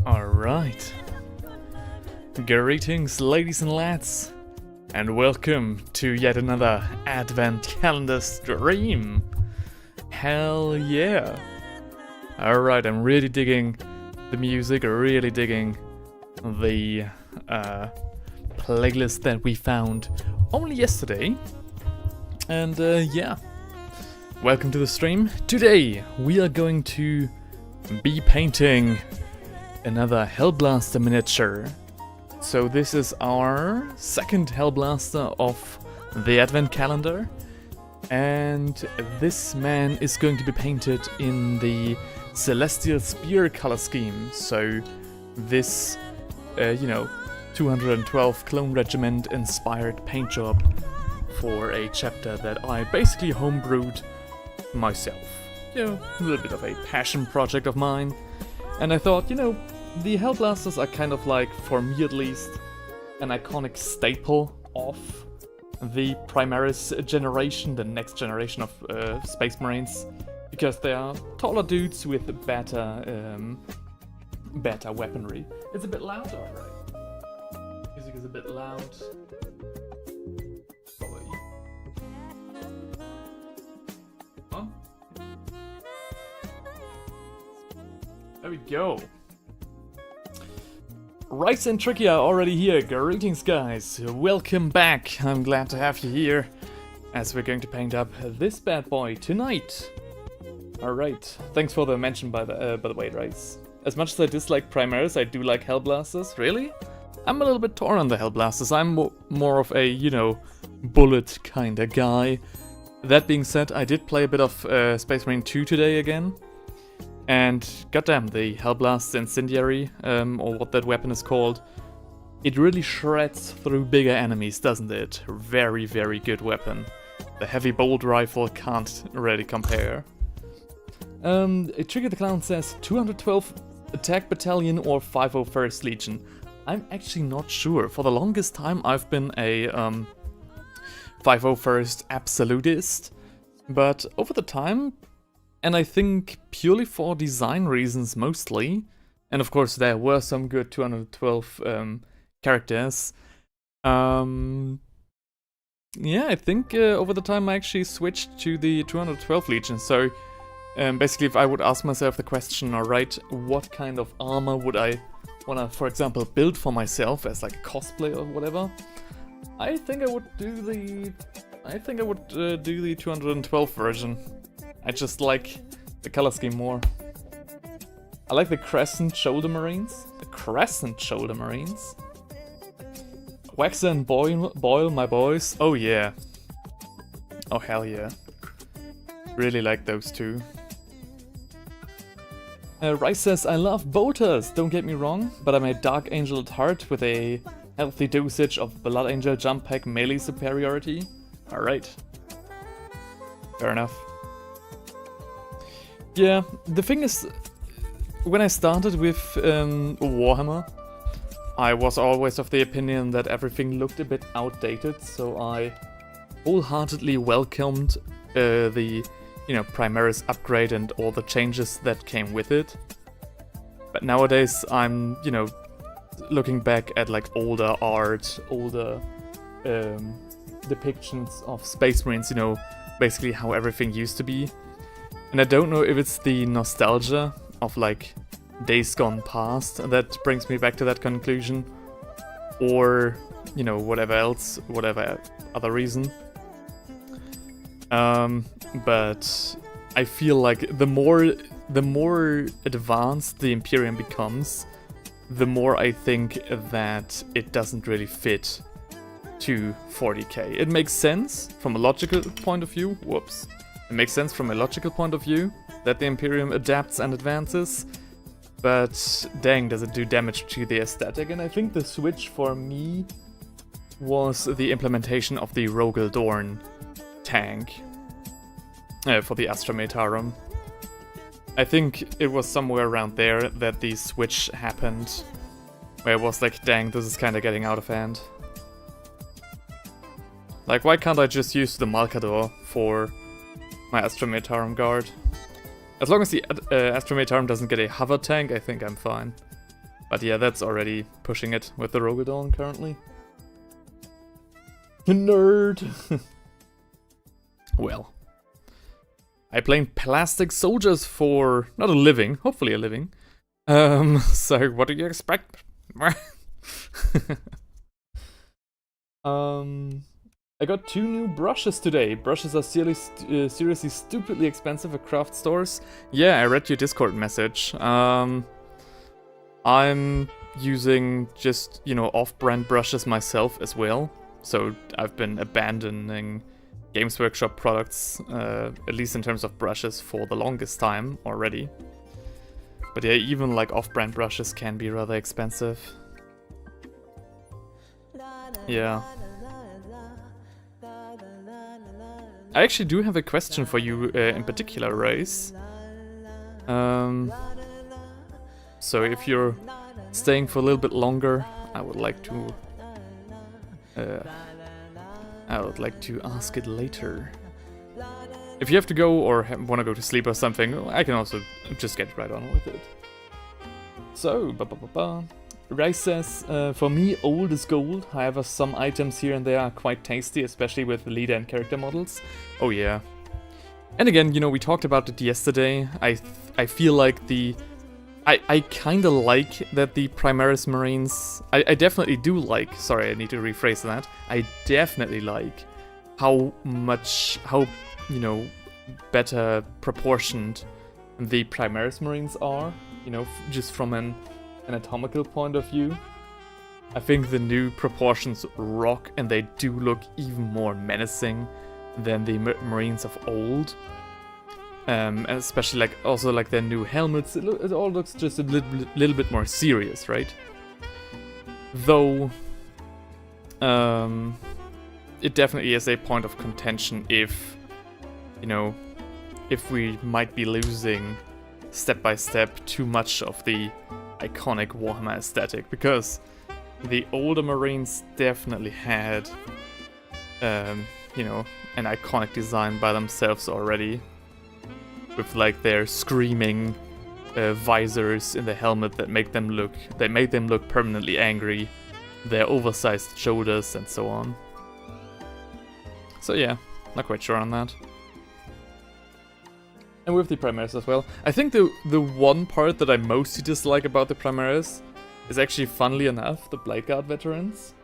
Alright. Greetings, ladies and lads, and welcome to yet another Advent Calendar stream. Hell yeah. Alright, I'm really digging the music, really digging the playlist that we found only yesterday. And yeah, welcome to the stream. Today we are going to be painting another Hellblaster miniature. So this is our second Hellblaster of the Advent calendar, and this man is going to be painted in the Celestial Spear color scheme. So this, 212 Clone Regiment inspired paint job for a chapter that I basically homebrewed myself. A little bit of a passion project of mine. And I thought, the Hellblasters are kind of like, for me at least, an iconic staple of the Primaris generation, the next generation of Space Marines, because they are taller dudes with better weaponry. It's a bit loud, alright. Music is a bit loud. Probably. Huh? There we go. Rice and Tricky are already here. Greetings, guys. Welcome back. I'm glad to have you here, as we're going to paint up this bad boy tonight. Alright. Thanks for the mention, by the way, Rice. As much as I dislike Primaris, I do like Hellblasters. Really? I'm a little bit torn on the Hellblasters. I'm more of a, bullet kinda guy. That being said, I did play a bit of Space Marine 2 today again. And goddamn, the Hellblast Incendiary, or what that weapon is called, it really shreds through bigger enemies, doesn't it? Very, very good weapon. The heavy bolt rifle can't really compare. Trigger the Clown says 212 Attack Battalion or 501st Legion. I'm actually not sure. For the longest time I've been a 501st Absolutist, but over the time, and I think purely for design reasons mostly, and of course there were some good 212 characters. Yeah, I think over the time I actually switched to the 212 Legion. So basically, if I would ask myself the question, alright, what kind of armor would I wanna, for example, build for myself as like a cosplay or whatever, I think I would do the 212 version. I just like the color scheme more. I like the Crescent Shoulder Marines. The Crescent Shoulder Marines. Waxer and Boyle, my boys. Oh yeah. Oh hell yeah. Really like those two. Rice says, I love bolters, don't get me wrong, but I'm a Dark Angel at heart with a healthy dosage of Blood Angel jump pack melee superiority. Alright. Fair enough. Yeah, the thing is, when I started with Warhammer, I was always of the opinion that everything looked a bit outdated, so I wholeheartedly welcomed the, Primaris upgrade and all the changes that came with it. But nowadays, I'm, looking back at like older art, older depictions of Space Marines, basically how everything used to be. And I don't know if it's the nostalgia of like days gone past that brings me back to that conclusion, or whatever other reason. But I feel like the more advanced the Imperium becomes, the more I think that it doesn't really fit to 40k. It makes sense from a logical point of view. Whoops. It makes sense from a logical point of view that the Imperium adapts and advances, but dang, does it do damage to the aesthetic. And I think the switch for me was the implementation of the Rogel Dorn tank for the Astra Militarum. I think it was somewhere around there that the switch happened, where it was like, dang, this is kind of getting out of hand. Like, why can't I just use the Malkador for my Astra Militarum guard? As long as the Astra Militarum doesn't get a hover tank, I think I'm fine. But yeah, that's already pushing it with the Rogadon currently. Nerd! Well. I play plastic soldiers for not a living, hopefully a living. So what do you expect? I got 2 new brushes today. Brushes are seriously stupidly expensive at craft stores. Yeah, I read your Discord message. I'm using just, you know, off-brand brushes myself as well. So I've been abandoning Games Workshop products, at least in terms of brushes, for the longest time already. But yeah, even like off-brand brushes can be rather expensive. Yeah. I actually do have a question for you in particular, Race. So if you're staying for a little bit longer, I would like to ask it later. If you have to go or want to go to sleep or something, I can also just get right on with it. So, Rice says, for me, old is gold. However, some items here and there are quite tasty, especially with leader and character models. Oh yeah. And again, you know, we talked about it yesterday. I feel like I kind of like that the Primaris Marines... I definitely do like... Sorry, I need to rephrase that. I definitely like how, you know, better proportioned the Primaris Marines are. You know, just from an anatomical point of view. I think the new proportions rock, and they do look even more menacing than the Marines of old. Especially also their new helmets. It all looks just a little bit more serious, right? Though, it definitely is a point of contention if, you know, if we might be losing step by step too much of the iconic Warhammer aesthetic, because the older Marines definitely had, you know, an iconic design by themselves already, with like their screaming visors in the helmet that made them look permanently angry, their oversized shoulders and so on. So yeah, not quite sure on that. And with the Primaris as well. I think the one part that I mostly dislike about the Primaris is actually, funnily enough, the Blade Guard veterans.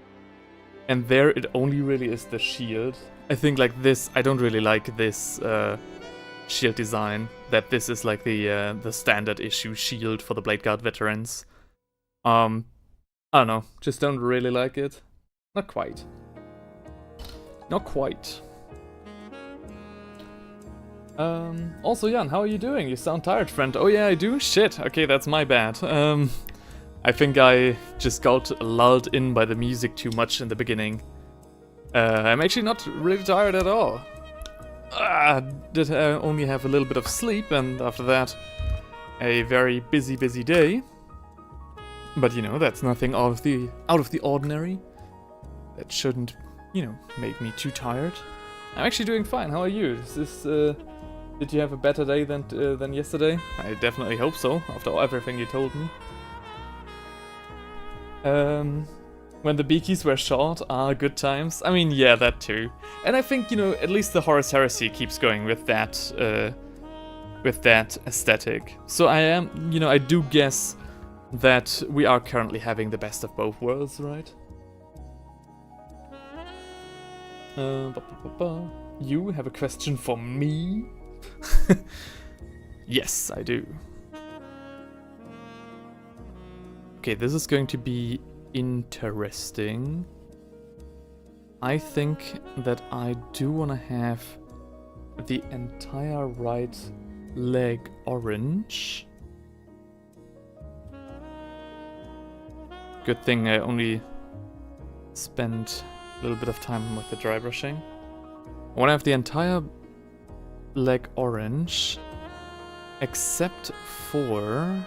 And there it only really is the shield. I think like this, I don't really like this shield design. That this is like the standard issue shield for the Blade Guard veterans. I don't know, just don't really like it. Not quite. Not quite. Also, Jan, how are you doing? You sound tired, friend. Oh yeah, I do? Shit. Okay, that's my bad. I think I just got lulled in by the music too much in the beginning. I'm actually not really tired at all. Did only have a little bit of sleep, and after that, a very busy day. But you know, that's nothing out of the ordinary. That shouldn't, you know, make me too tired. I'm actually doing fine. How are you? Did you have a better day than yesterday? I definitely hope so, after everything you told me. When the beakies were short, good times. I mean, yeah, that too. And I think, you know, at least the Horus Heresy keeps going with that aesthetic. So I do guess that we are currently having the best of both worlds, right? You have a question for me? Yes, I do. Okay, this is going to be interesting. I think that I do want to have the entire right leg orange. Good thing I only spent a little bit of time with the dry brushing. I want to have the entire leg orange, except for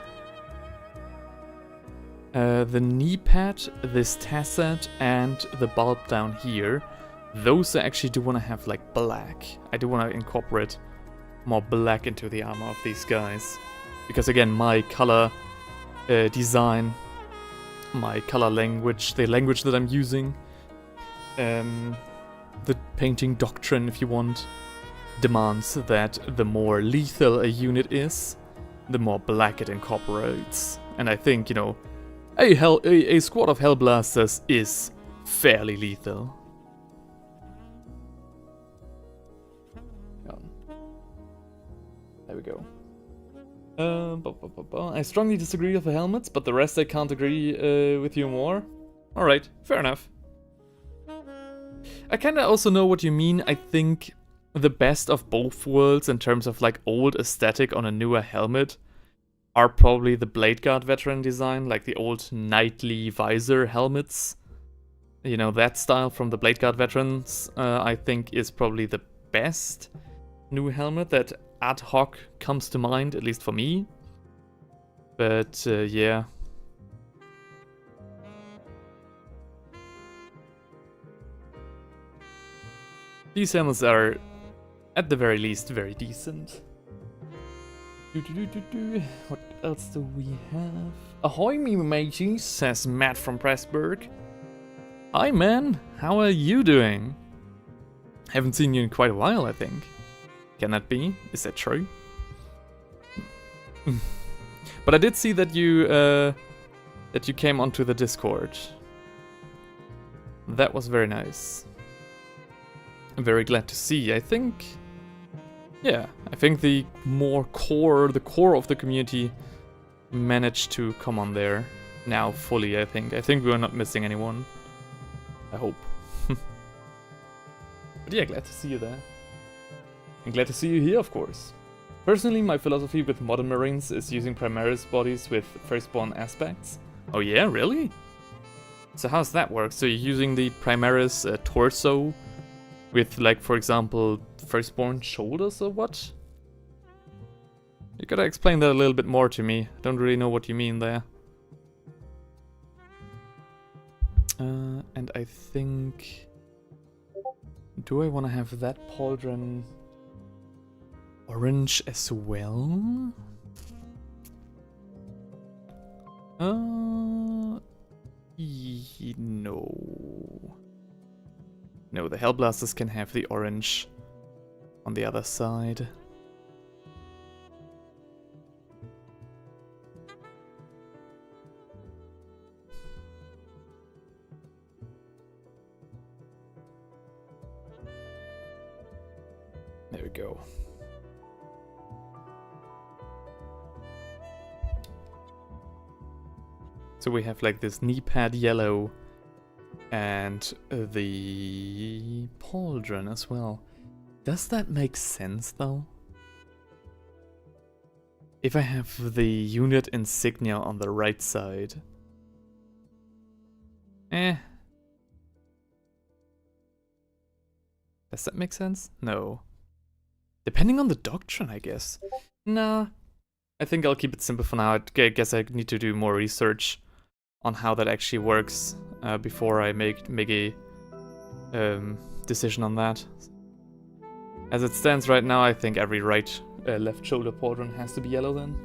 the knee pad, this tassel, and the bulb down here. Those I actually do want to have like black. I do want to incorporate more black into the armor of these guys. Because again, my color design my color language, the language that I'm using. The painting doctrine, if you want, demands that the more lethal a unit is, the more black it incorporates. And I think, you know, a squad of Hellblasters is fairly lethal. There we go. I strongly disagree with the helmets, but the rest I can't agree with you more. Alright, fair enough. I kinda also know what you mean. I think the best of both worlds in terms of like old aesthetic on a newer helmet are probably the Blade Guard veteran design, like the old knightly visor helmets. You know, that style from the Blade Guard veterans, I think is probably the best new helmet that ad hoc comes to mind, at least for me. But yeah. These helmets are, at the very least, very decent. What else do we have? Ahoy, me mateys, says Matt from Pressburg. Hi man, how are you doing? Haven't seen you in quite a while, I think. Can that be? Is that true? But I did see that you came onto the Discord. That was very nice. I'm very glad to see. I think, yeah, I think the core of the community managed to come on there now fully. I think we're not missing anyone. I hope. But yeah, glad to see you there. And glad to see you here, of course. Personally, my philosophy with modern Marines is using Primaris bodies with Firstborn aspects. Oh yeah, really? So how's that work? So you're using the Primaris torso with, like, for example, Firstborn shoulders or what? You gotta explain that a little bit more to me. I don't really know what you mean there. And I think... Do I want to have that pauldron orange as well? No. No, the Hellblasters can have the orange on the other side. There we go. So we have like this knee pad yellow and the pauldron as well. Does that make sense though? If I have the unit insignia on the right side. Does that make sense? No. Depending on the doctrine, I guess. Nah. I think I'll keep it simple for now. I guess I need to do more research on how that actually works before I make a decision on that. As it stands right now, I think every left shoulder pauldron has to be yellow then.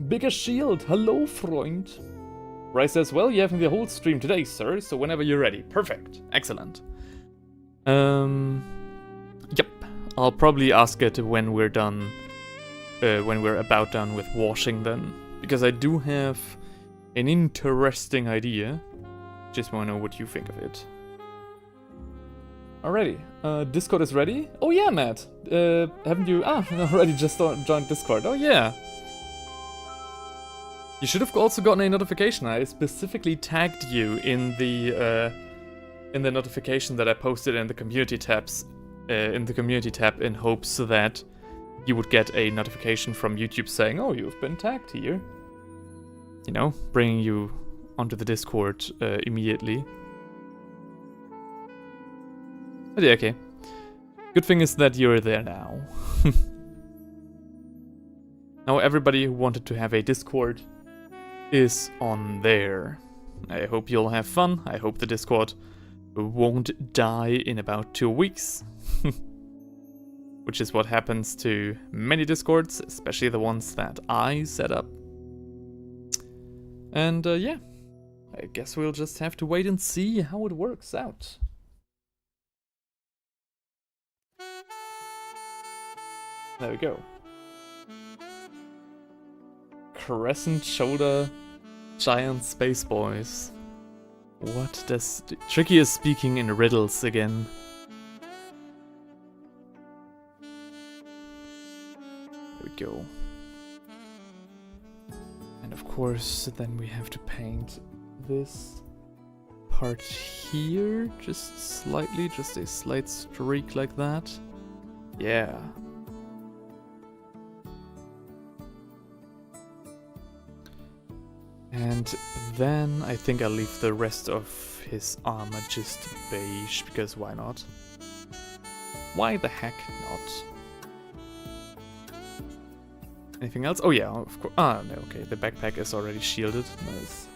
Bigger shield, hello Freund. Rice says, well, you're having the whole stream today, sir, so whenever you're ready. Perfect, excellent. Yep, I'll probably ask it when we're done, when we're about done with washing then. Because I do have an interesting idea. Just want to know what you think of it. Alrighty, Discord is ready? Oh yeah, Matt! Haven't you... already just joined Discord. Oh yeah! You should have also gotten a notification. I specifically tagged you in the notification that I posted in the community tabs, in hopes that you would get a notification from YouTube saying, oh, you've been tagged here. You know, bringing you onto the Discord immediately. But yeah, okay. Good thing is that you're there now. Now everybody who wanted to have a Discord is on there. I hope you'll have fun. I hope the Discord won't die in about 2 weeks. Which is what happens to many Discords, especially the ones that I set up. And yeah, I guess we'll just have to wait and see how it works out. There we go. Crescent shoulder giant space boys. What does... Tricky is speaking in riddles again. There we go. And of course, then we have to paint this part here, just slightly, just a slight streak like that. Yeah. And then I think I'll leave the rest of his armor just beige, because why not? Why the heck not? Anything else? Oh yeah, of course. Ah, no, okay, the backpack is already shielded. Nice.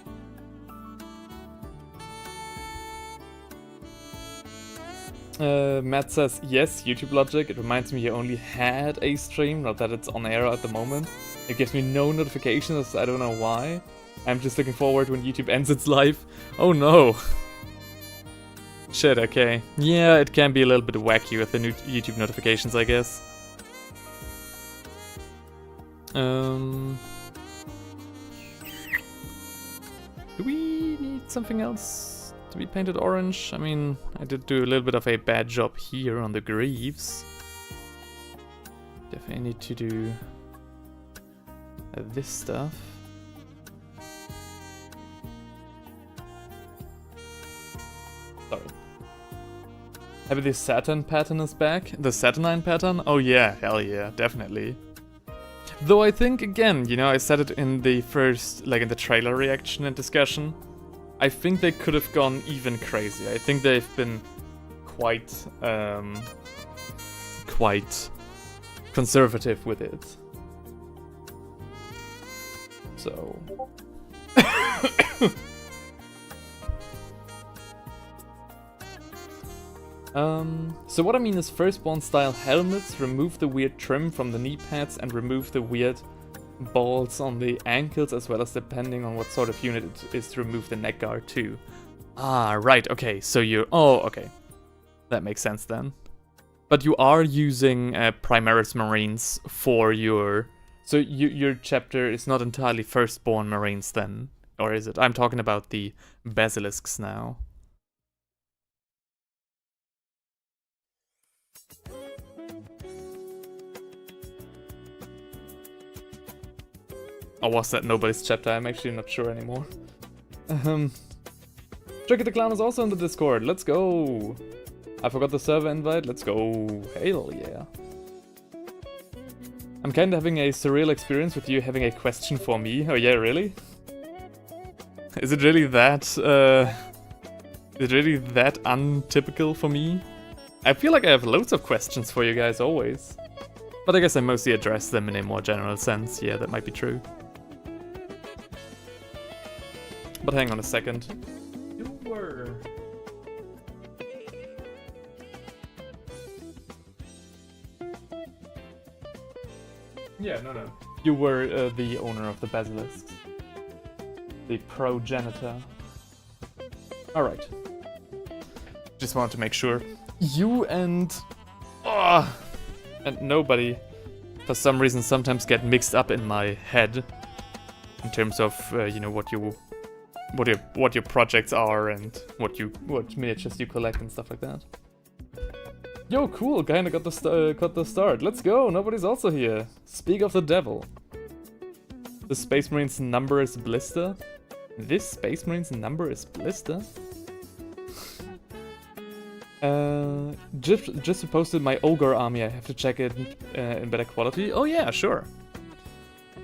Matt says, yes, YouTube logic. It reminds me you only had a stream, not that it's on air at the moment. It gives me no notifications, I don't know why. I'm just looking forward when YouTube ends its life. Oh no. Shit, okay. Yeah, it can be a little bit wacky with the new YouTube notifications, I guess. Do we need something else to be painted orange? I mean, I did do a little bit of a bad job here on the greaves. Definitely need to do this stuff. Sorry. Maybe the Saturn pattern is back? The Saturnine pattern? Oh yeah, hell yeah, definitely. Though I think, again, you know, I said it in the first, like in the trailer reaction and discussion, I think they could have gone even crazy. I think they've been quite conservative with it. So... So what I mean is firstborn style helmets, remove the weird trim from the knee pads and remove the weird balls on the ankles, as well as, depending on what sort of unit it is, to remove the neck guard too. Ah, right, okay, so you're... Oh, okay. That makes sense then. But you are using Primaris Marines for your... So your chapter is not entirely firstborn Marines then? Or is it? I'm talking about the Basilisks now. Or was that nobody's chapter? I'm actually not sure anymore. Tricky the Clown is also in the Discord. Let's go! I forgot the server invite. Let's go! Hell yeah! I'm kinda having a surreal experience with you having a question for me. Oh yeah, really? Is it really that, is it really that untypical for me? I feel like I have loads of questions for you guys always. But I guess I mostly address them in a more general sense. Yeah, that might be true. But hang on a second. You were... Yeah, no. You were the owner of the Basilisks. The progenitor. Alright. Just wanted to make sure. You and... and nobody, for some reason, sometimes get mixed up in my head. In terms of, you know, what your projects are and what miniatures you collect and stuff like that. Yo, cool, kinda got the start. Let's go, nobody's also here. Speak of the devil. The Space Marine's number is Blister? This Space Marine's number is Blister? Just posted my Ogre army. I have to check it in better quality. Oh yeah, sure.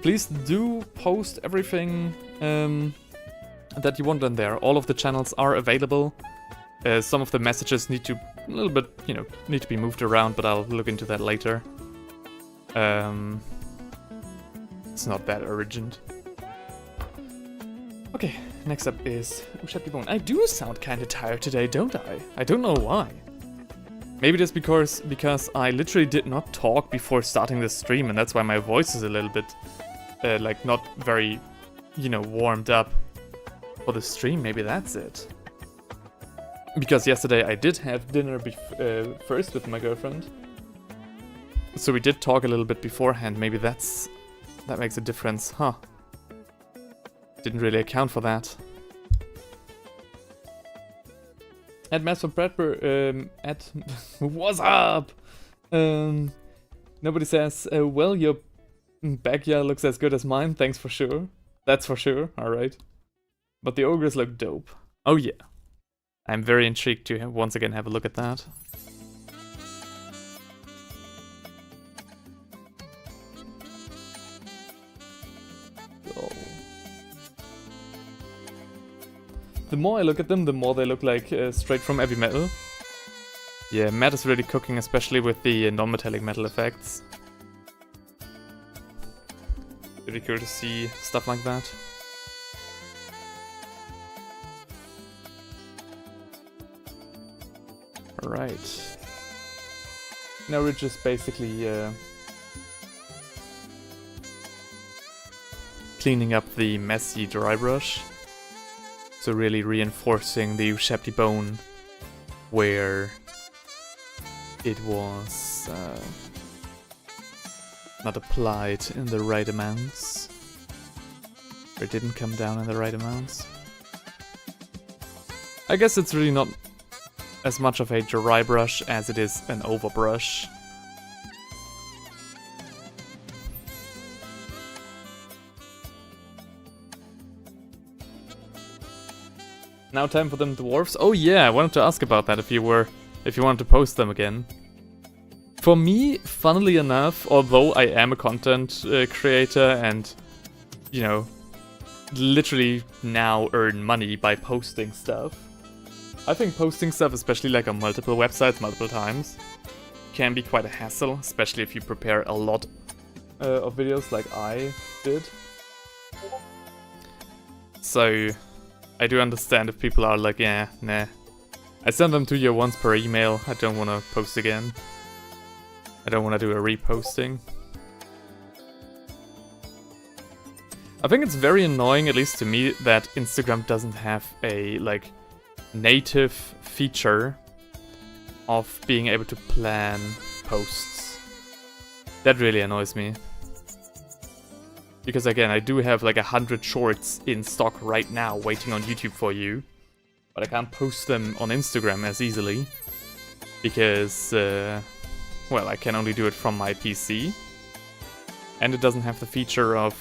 Please do post everything that you want on there. All of the channels are available. Some of the messages need to a little bit, you know, need to be moved around, but I'll look into that later. It's not that urgent. Okay, next up is Ushabibone. I do sound kinda tired today, don't I? I don't know why. Maybe that's because I literally did not talk before starting the stream, and that's why my voice is a little bit, like, not very, you know, warmed up. For the stream, maybe that's it. Because yesterday I did have dinner first with my girlfriend. So we did talk a little bit beforehand. Maybe that makes a difference, huh? Didn't really account for that. At Mass from Bradbury, at what's up? Nobody says, well, your backyard looks as good as mine. Thanks for sure. That's for sure. All right. But the ogres look dope. Oh yeah. I'm very intrigued to once again have a look at that. So. The more I look at them, the more they look like straight from heavy metal. Yeah, Matt is really cooking, especially with the non-metallic metal effects. Really cool to see stuff like that. Alright. Now we're just basically cleaning up the messy dry brush. So really reinforcing the Ushabti bone where it was not applied in the right amounts. Or it didn't come down in the right amounts. I guess it's really not as much of a dry brush as it is an overbrush. Now time for them dwarves. Oh yeah, I wanted to ask about that if you wanted to post them again. For me, funnily enough, although I am a content creator and, you know, literally now earn money by posting stuff, I think posting stuff, especially like on multiple websites, multiple times, can be quite a hassle, especially if you prepare a lot of videos like I did. So, I do understand if people are like, yeah, nah. I send them to you once per email, I don't want to post again. I don't want to do a reposting. I think it's very annoying, at least to me, that Instagram doesn't have a, like, native feature of being able to plan posts. That really annoys me. Because again, I do have like 100 shorts in stock right now waiting on YouTube for you. But I can't post them on Instagram as easily. Because, well, I can only do it from my PC. And it doesn't have the feature of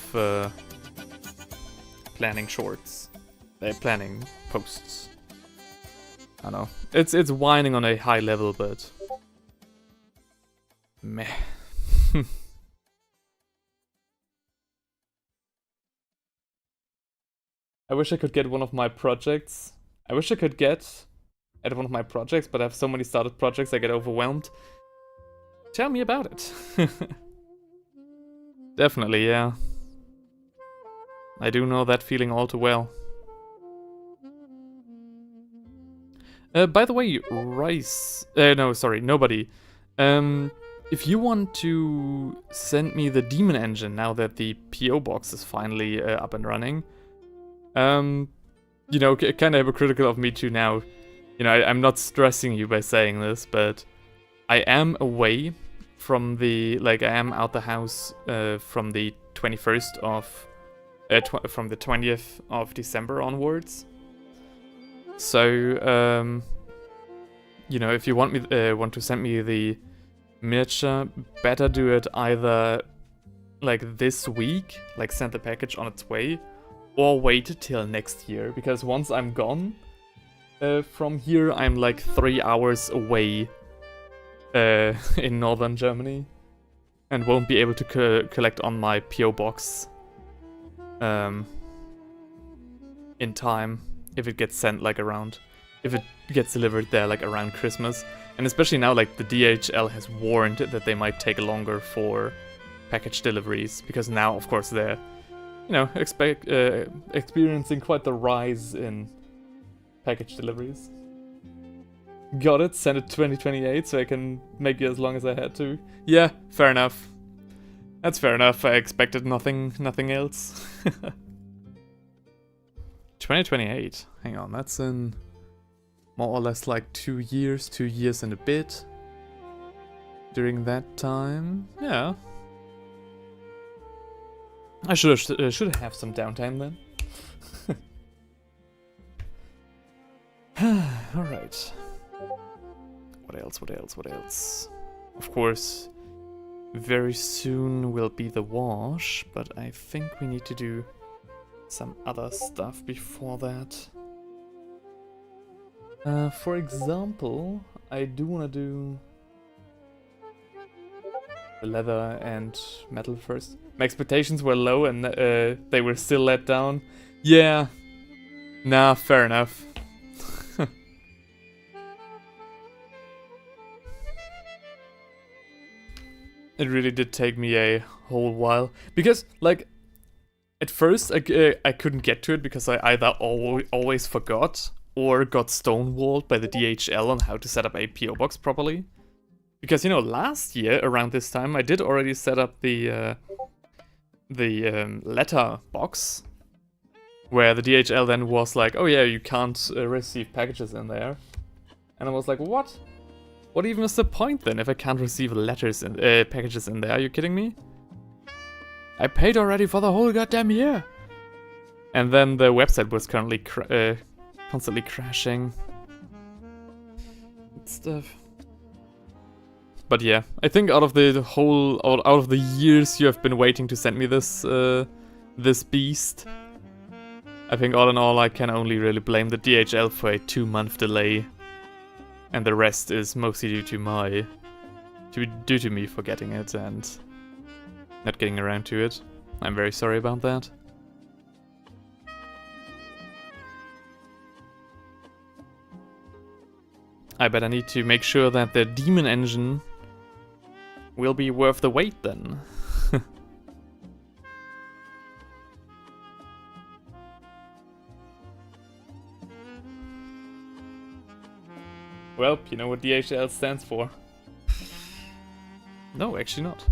planning shorts. Planning posts. I don't know. It's whining on a high level, but meh. I wish I could get one of my projects. I wish I could get at one of my projects, but I have so many started projects I get overwhelmed. Tell me about it. Definitely, yeah. I do know that feeling all too well. By the way, Rice... no, sorry, nobody. If you want to send me the Demon Engine now that the PO box is finally up and running, you know, kind of hypocritical of me too now. You know, I'm not stressing you by saying this, but I am away from the... Like, I am out the house from the 21st of... from the 20th of December onwards. So, you know, if you want to send me the miniature, better do it either like this week, like send the package on its way, or wait till next year, because once I'm gone from here, I'm like 3 hours away in northern Germany, and won't be able to collect on my PO box in time. If it gets sent like around, if it gets delivered there like around Christmas. And especially now, like the DHL has warned that they might take longer for package deliveries, because now of course they're, you know, experiencing quite the rise in package deliveries. Got it, send it 2028 so I can make it as long as I had to. Yeah, fair enough. That's fair enough, I expected nothing else. 2028. Hang on, that's in more or less like 2 years and a bit. During that time, yeah. I should have some downtime then. Alright. What else? Of course, very soon will be the wash, but I think we need to do some other stuff before that. For example, I do want to do the leather and metal first. My expectations were low and they were still let down. Yeah. Nah, fair enough. It really did take me a whole while. Because, like, at first I couldn't get to it because I either always forgot or got stonewalled by the DHL on how to set up a PO box properly. Because, you know, last year around this time I did already set up the letter box, where the DHL then was like, oh yeah, you can't receive packages in there. And I was like, what? What even is the point then if I can't receive letters and packages in there? Are you kidding me? I paid already for the whole goddamn year. And then the website was currently constantly crashing and stuff. But yeah, I think out of the years you have been waiting to send me this this beast, I think all in all I can only really blame the DHL for a 2-month delay. And the rest is mostly due to me forgetting it and not getting around to it. I'm very sorry about that. I bet I need to make sure that the demon engine will be worth the wait then. Well, you know what DHL stands for. No, actually not.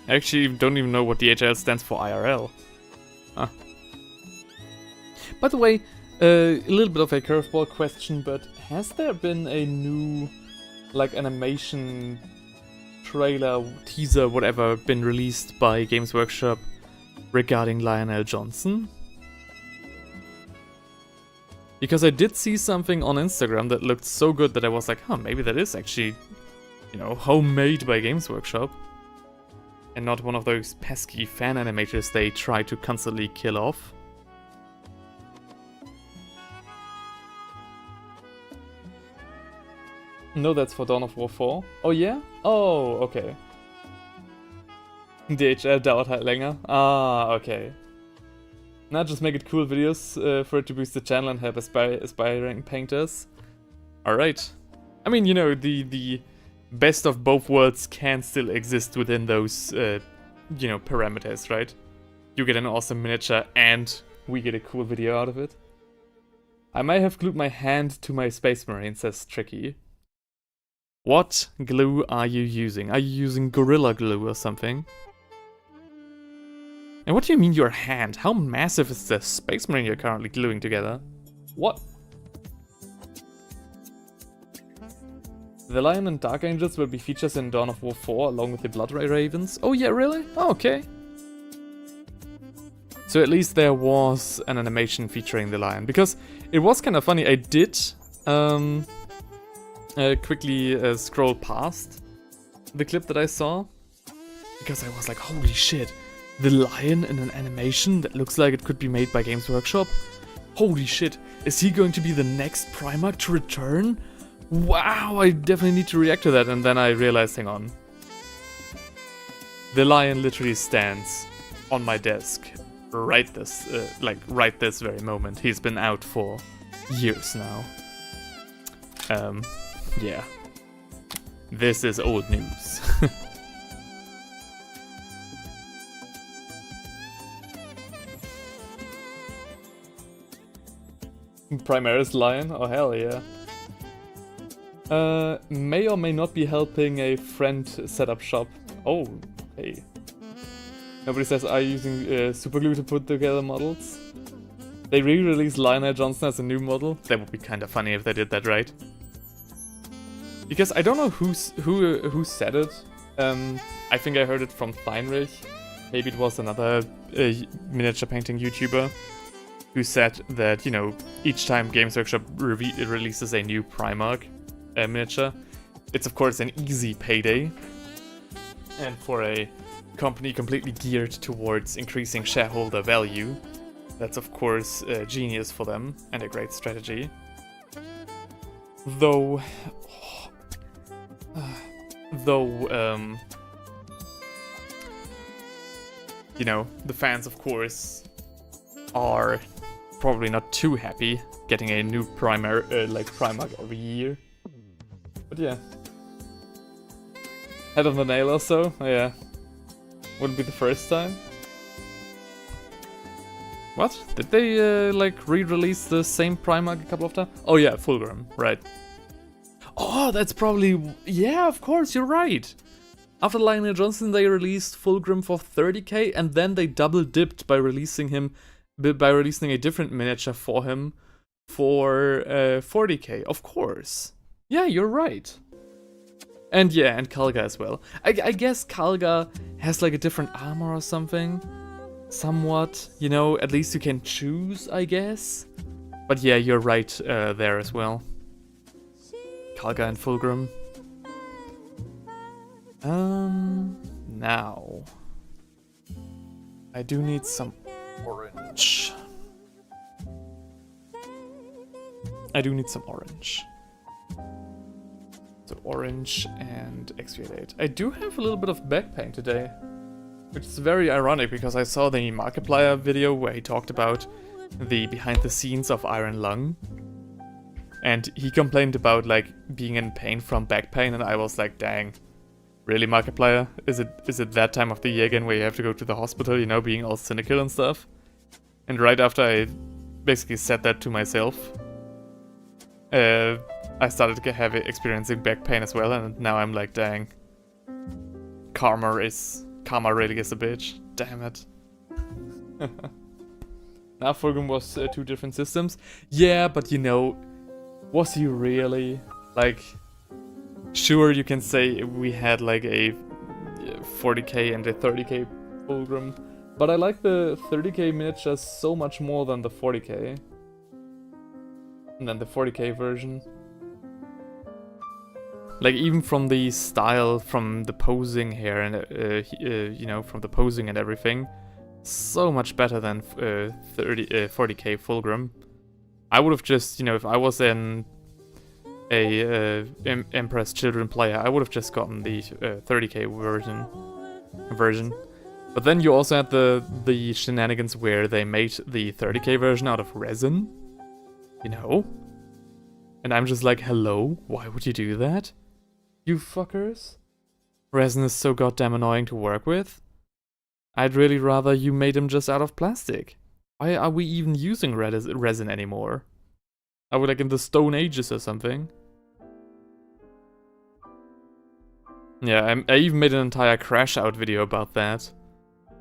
I actually don't even know what DHL stands for IRL. Huh. By the way, a little bit of a curveball question, but has there been a new, like, animation trailer, teaser, whatever, been released by Games Workshop regarding Lionel Johnson? Because I did see something on Instagram that looked so good that I was like, huh, maybe that is actually, you know, homemade by Games Workshop. And not one of those pesky fan animators they try to constantly kill off. No, that's for Dawn of War 4. Oh yeah? Oh, okay. DHL dauert halt länger. Ah, okay. Now just make it cool videos for it to boost the channel and help aspiring painters. Alright. I mean, you know, the best of both worlds can still exist within those, you know, parameters, right? You get an awesome miniature and we get a cool video out of it. I might have glued my hand to my Space Marine, says Tricky. What glue are you using? Are you using Gorilla Glue or something? And what do you mean your hand? How massive is the Space Marine you're currently gluing together? What? The Lion and Dark Angels will be features in Dawn of War 4 along with the Blood Ray Ravens. Oh yeah, really? Oh, okay. So at least there was an animation featuring the lion. Because it was kind of funny, I did quickly scroll past the clip that I saw. Because I was like, holy shit, the lion in an animation that looks like it could be made by Games Workshop? Holy shit, is he going to be the next Primarch to return? Wow, I definitely need to react to that. And then I realized, hang on. The lion literally stands on my desk right this very moment. He's been out for years now. Yeah. This is old news. Primaris Lion? Oh hell yeah. May or may not be helping a friend set up shop. Oh, hey. Nobody says, are you using superglue to put together models? They re-released Lionel Johnson as a new model. That would be kind of funny if they did that, right? Because I don't know who said it. I think I heard it from Feinrich. Maybe it was another miniature painting YouTuber who said that, you know, each time Games Workshop releases a new Primarch miniature, it's of course an easy payday. And for a company completely geared towards increasing shareholder value, that's of course genius for them and a great strategy. Though, you know, the fans of course are probably not too happy getting a new Primarch every year. But yeah. Head on the nail or so? Oh, yeah. Wouldn't be the first time. What? Did they like re-release the same Primarch a couple of times? Oh yeah, Fulgrim, right. Oh, that's probably... Yeah, of course, you're right. After Lionel Johnson, they released Fulgrim for 30k, and then they double-dipped by releasing a different miniature for him for 40k, of course. Yeah, you're right. And yeah, and Kalga as well. I guess Kalga has like a different armor or something. Somewhat, you know, at least you can choose, I guess. But yeah, you're right there as well. Kalga and Fulgrim. Now. I do need some orange. So orange and exfoliate. I do have a little bit of back pain today, which is very ironic because I saw the Markiplier video where he talked about the behind the scenes of Iron Lung. And he complained about like being in pain from back pain, and I was like, dang, really, Markiplier? Is it that time of the year again where you have to go to the hospital, you know, being all cynical and stuff? And right after I basically said that to myself, I started experiencing back pain as well, and now I'm like, dang, karma really is a bitch. Damn it. Now Fulgrim was 2 different systems. Yeah, but you know, was he really? Like, sure, you can say we had like a 40k and a 30k Fulgrim, but I like the 30k miniatures so much more than the 40k. And then the 40k version. Like, even from the style, from the posing here, and you know, from the posing and everything, so much better than 40k Fulgrim. I would have just, you know, if I was in a Empress Children player, I would have just gotten the 30k version. But then you also had the shenanigans where they made the 30k version out of resin, you know? And I'm just like, hello? Why would you do that? You fuckers? Resin is so goddamn annoying to work with. I'd really rather you made them just out of plastic. Why are we even using resin anymore? Are we like in the Stone Ages or something? Yeah, I even made an entire crash out video about that,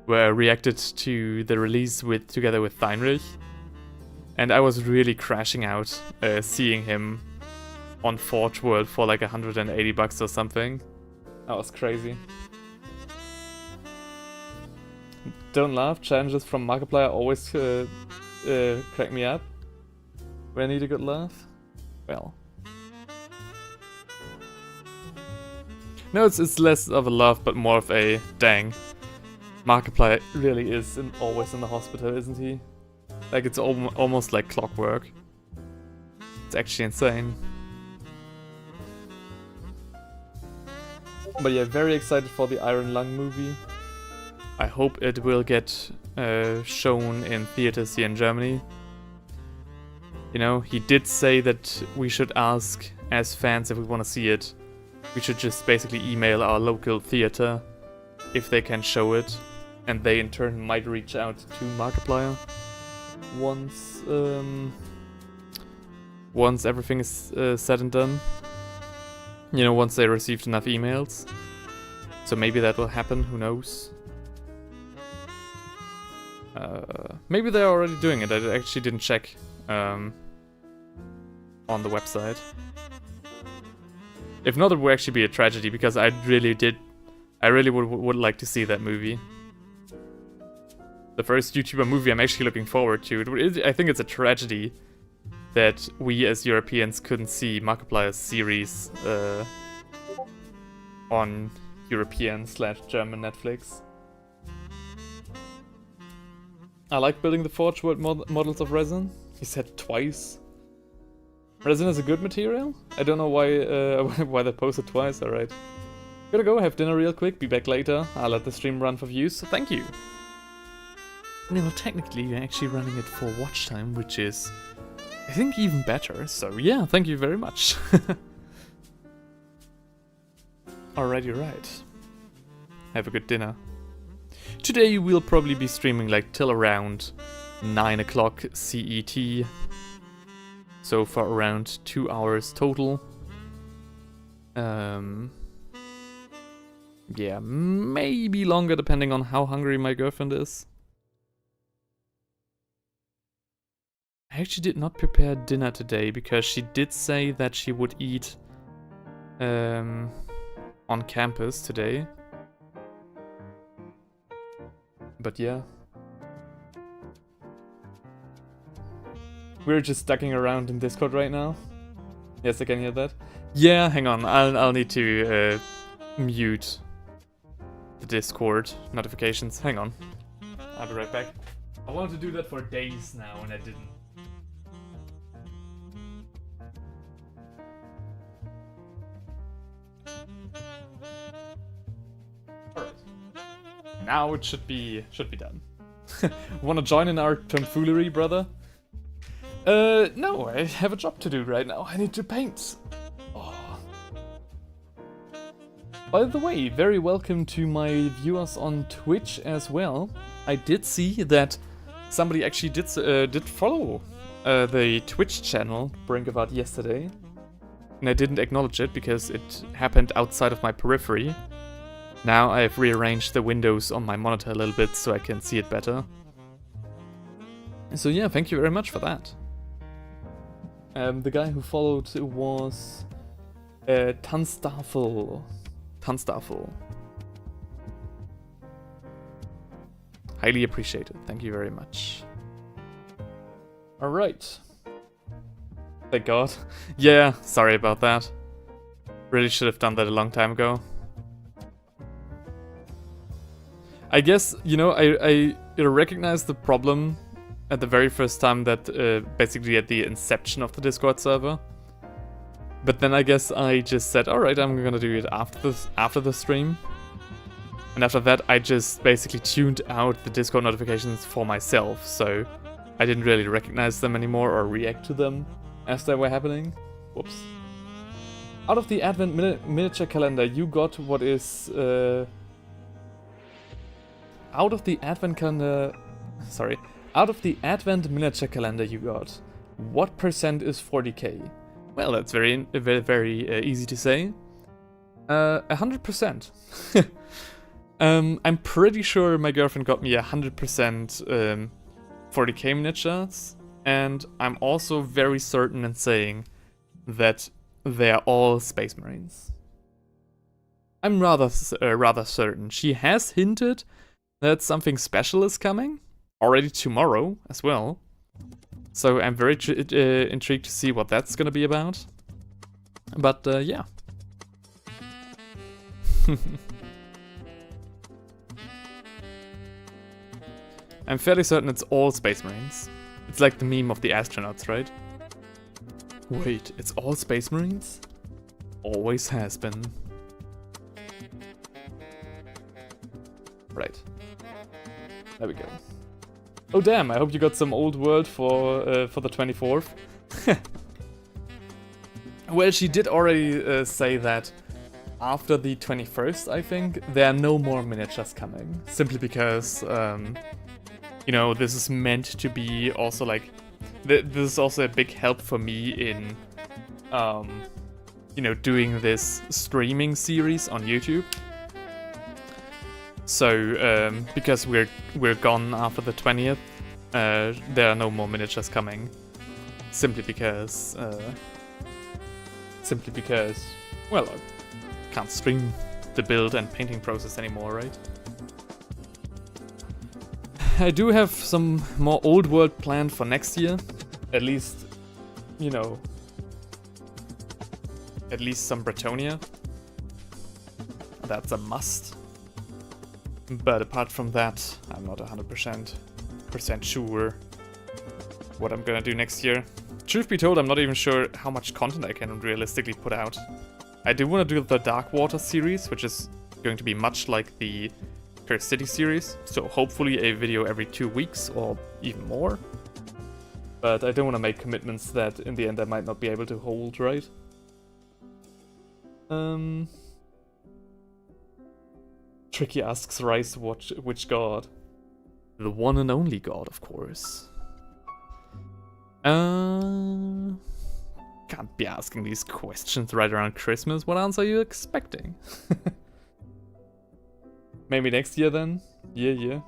where I reacted to the release together with Feinrich. And I was really crashing out seeing him on Forge World for like $180 or something. That was crazy. Don't laugh, challenges from Markiplier always crack me up. When I need a good laugh? Well. No, it's less of a laugh, but more of a dang. Markiplier really is always in the hospital, isn't he? Like, it's almost like clockwork. It's actually insane. But yeah, very excited for the Iron Lung movie. I hope it will get shown in theaters here in Germany. You know, he did say that we should ask as fans if we want to see it. We should just basically email our local theater if they can show it. And they in turn might reach out to Markiplier once everything is said and done. You know, once they received enough emails. So maybe that will happen, who knows. Maybe they're already doing it, I actually didn't check on the website. If not, it would actually be a tragedy, because I really would like to see that movie. The first YouTuber movie I'm actually looking forward to. I think it's a tragedy that we as Europeans couldn't see Markiplier's series on European/German Netflix. I like building the Forge World models of resin. He said twice. Resin is a good material? I don't know why they posted twice, alright. Gotta go, have dinner real quick, be back later. I'll let the stream run for views, so thank you. Well, technically you're actually running it for watch time, which is, I think, even better. So yeah, thank you very much. Alrighty, right. Have a good dinner. Today we'll probably be streaming like till around 9 o'clock CET. So for around 2 hours total. Yeah, maybe longer depending on how hungry my girlfriend is. I actually did not prepare dinner today because she did say that she would eat on campus today. But yeah. We're just ducking around in Discord right now. Yes, I can hear that. Yeah, hang on. I'll need to mute the Discord notifications. Hang on. I'll be right back. I wanted to do that for days now and I didn't. Alright. Now it should be done. Wanna join in our tomfoolery, brother? No, I have a job to do right now. I need to paint. Oh. By the way, very welcome to my viewers on Twitch as well. I did see that somebody actually did follow the Twitch channel Brink about yesterday. And I didn't acknowledge it because it happened outside of my periphery. Now I've rearranged the windows on my monitor a little bit so I can see it better. So yeah, thank you very much for that. The guy who followed was Tanstaffel. Highly appreciated. Thank you very much. Alright. Thank God. Yeah, sorry about that. Really should have done that a long time ago. I guess, you know, I recognized the problem at the very first time that, basically at the inception of the Discord server. But then I guess I just said, alright, I'm gonna do it after the stream. And after that I just basically tuned out the Discord notifications for myself, so I didn't really recognize them anymore or react to them as they were happening. Whoops. Out of the Advent miniature calendar you got what is... Out of the Advent miniature calendar you got, what percent is 40k? Well, that's very easy to say. 100%. I'm pretty sure my girlfriend got me 100% 40k miniatures, and I'm also very certain in saying that they're all Space Marines. I'm rather certain. She has hinted that something special is coming, already tomorrow as well. So I'm very intrigued to see what that's gonna be about. But yeah. I'm fairly certain it's all Space Marines. It's like the meme of the astronauts, right? Wait, it's all Space Marines? Always has been. Right. There we go. Oh damn, I hope you got some old world for the 24th. Well, she did already say that after the 21st, I think, there are no more miniatures coming. Simply because, you know, this is meant to be also like... This is also a big help for me in you know, doing this streaming series on YouTube. So, because we're gone after the 20th, there are no more miniatures coming. Simply because, well, I can't stream the build and painting process anymore, right? I do have some more old world planned for next year. At least, you know, at least some Bretonia. That's a must. But apart from that, I'm not 100% sure what I'm gonna do next year. Truth be told, I'm not even sure how much content I can realistically put out. I do want to do the Dark Water series, which is going to be much like the Cursed City series, so hopefully a video every 2 weeks or even more. But I don't want to make commitments that in the end I might not be able to hold, right? Tricky asks Rice which god? The one and only god, of course. Can't be asking these questions right around Christmas. What answer are you expecting? Maybe next year then? Yeah.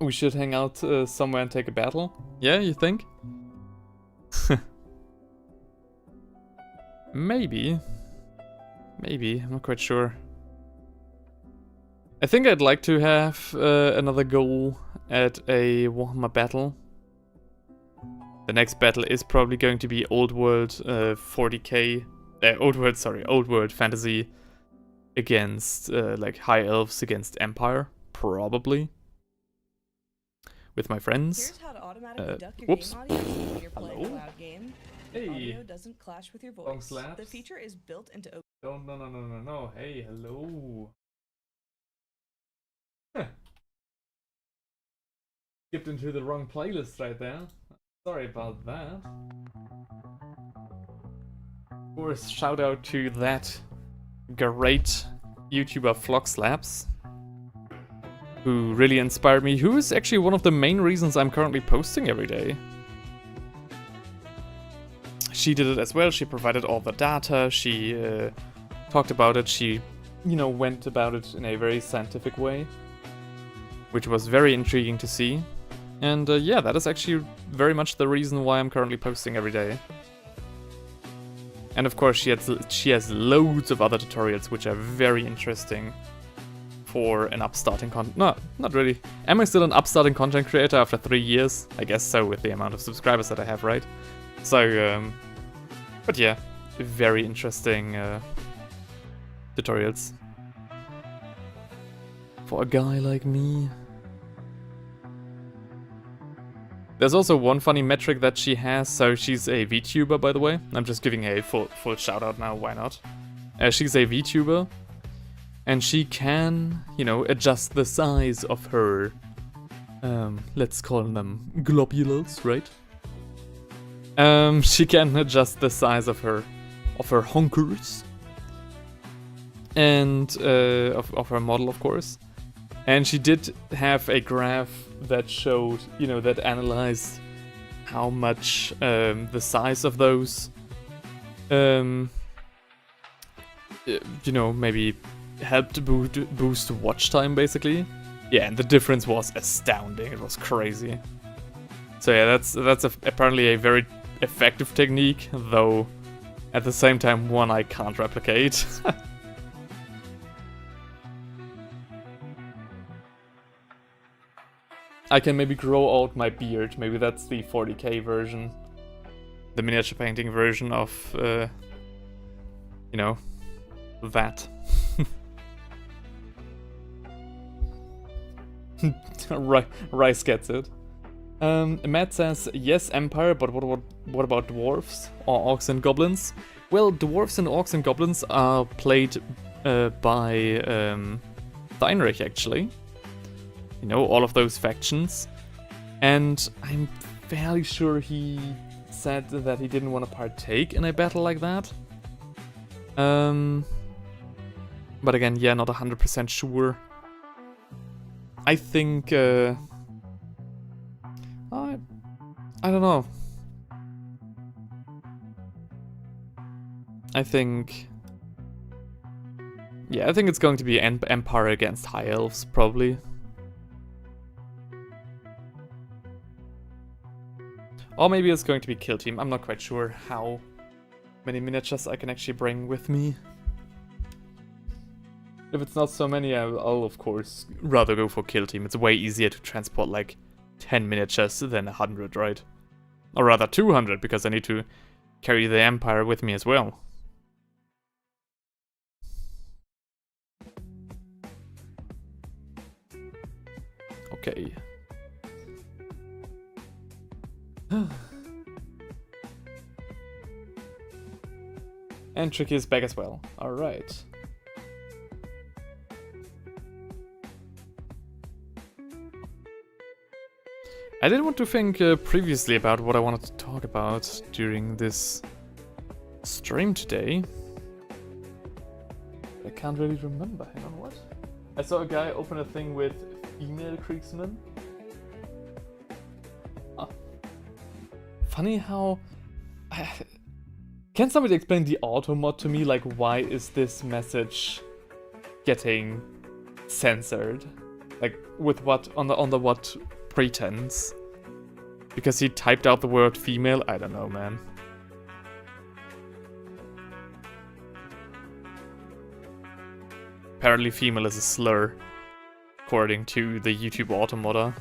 We should hang out somewhere and take a battle? Yeah, you think? Maybe. Maybe, I'm not quite sure. I think I'd like to have another go at a Warhammer battle. The next battle is probably going to be Old World 40k, Old World Fantasy against like High Elves against Empire, probably. With my friends. Here's how to automatically duck your Whoops. game audio when you're playing Hello? a loud game. Hey. Audio doesn't clash with your Long voice. slaps. The feature is built into No. Hey, hello. Huh. Skipped into the wrong playlist right there. Sorry about that. Of course, shout out to that great YouTuber Floxlabs, who really inspired me, who is actually one of the main reasons I'm currently posting every day. She did it as well, she provided all the data, she talked about it, she, you know, went about it in a very scientific way, which was very intriguing to see. And yeah, that is actually very much the reason why I'm currently posting every day. And of course she has loads of other tutorials which are very interesting for an upstarting no, not really. Am I still an upstarting content creator after 3 years? I guess so, with the amount of subscribers that I have, right? So, but yeah, very interesting tutorials. For a guy like me. There's also one funny metric that she has, so she's a VTuber, by the way. I'm just giving a full shout out now, why not? She's a VTuber, and she can, you know, adjust the size of her, let's call them globules, right? She can adjust the size of her honkers, and of her model, of course. And she did have a graph that showed, you know, that analyzed how much the size of those, you know, maybe helped boost watch time, basically. Yeah, and the difference was astounding. It was crazy. So yeah, that's apparently a very effective technique, though at the same time one I can't replicate. I can maybe grow out my beard. Maybe that's the 40k version. The miniature painting version of, you know, that. Rice gets it. Matt says, yes, Empire, but what about dwarves? Or orcs and goblins? Well, dwarves and orcs and goblins are played by Steinrich, actually. You know, all of those factions. And I'm fairly sure he said that he didn't want to partake in a battle like that. But again, yeah, not 100% sure. I think, I don't know. I think... Yeah, I think it's going to be Empire against High Elves, probably. Or maybe it's going to be Kill Team. I'm not quite sure how many miniatures I can actually bring with me. If it's not so many, I'll of course rather go for Kill Team. It's way easier to transport like 10 miniatures than 100, right? Or rather 200, because I need to carry the Empire with me as well. Okay. And Tricky is back as well. Alright. I did want to think previously about what I wanted to talk about during this stream today. I can't really remember. Hang on, what? I saw a guy open a thing with female Kriegsmen. Ah. Funny how... Can somebody explain the auto mod to me? Like, why is this message getting censored? Like, with what, on the what pretense? Because he typed out the word female? I don't know, man. Apparently female is a slur, according to the YouTube auto modder.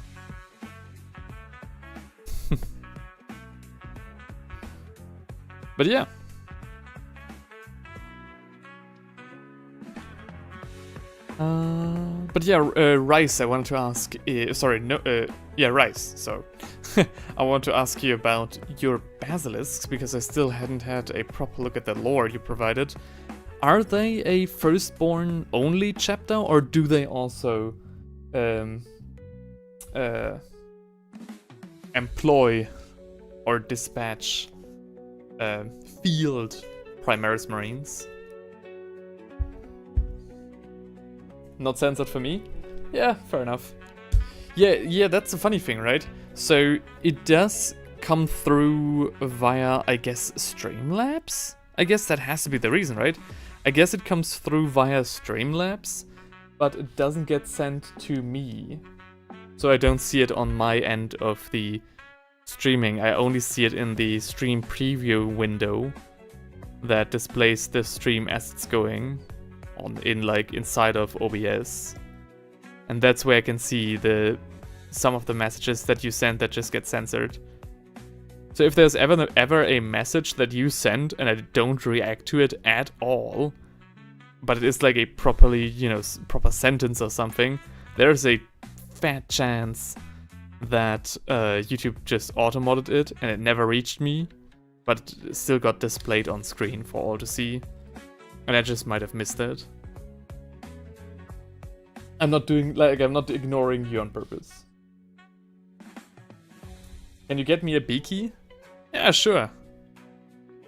But yeah. But yeah, Rice, I wanted to ask... Rice, so... I want to ask you about your basilisks, because I still hadn't had a proper look at the lore you provided. Are they a firstborn only chapter, or do they also employ or dispatch field Primaris Marines? Not censored for me? Yeah, fair enough. Yeah, that's the funny thing, right? So it does come through via, I guess, Streamlabs? I guess that has to be the reason, right? I guess it comes through via Streamlabs, but it doesn't get sent to me. So I don't see it on my end of the streaming. I only see it in the stream preview window that displays the stream as it's going on inside of OBS. And that's where I can see some of the messages that you send that just get censored. So if there's ever a message that you send and I don't react to it at all, but it is like a properly, proper sentence or something, there's a fat chance that YouTube just auto-modded it and it never reached me, but it still got displayed on screen for all to see. And I just might have missed it. I'm not ignoring you on purpose. Can you get me a beaky? Yeah, sure.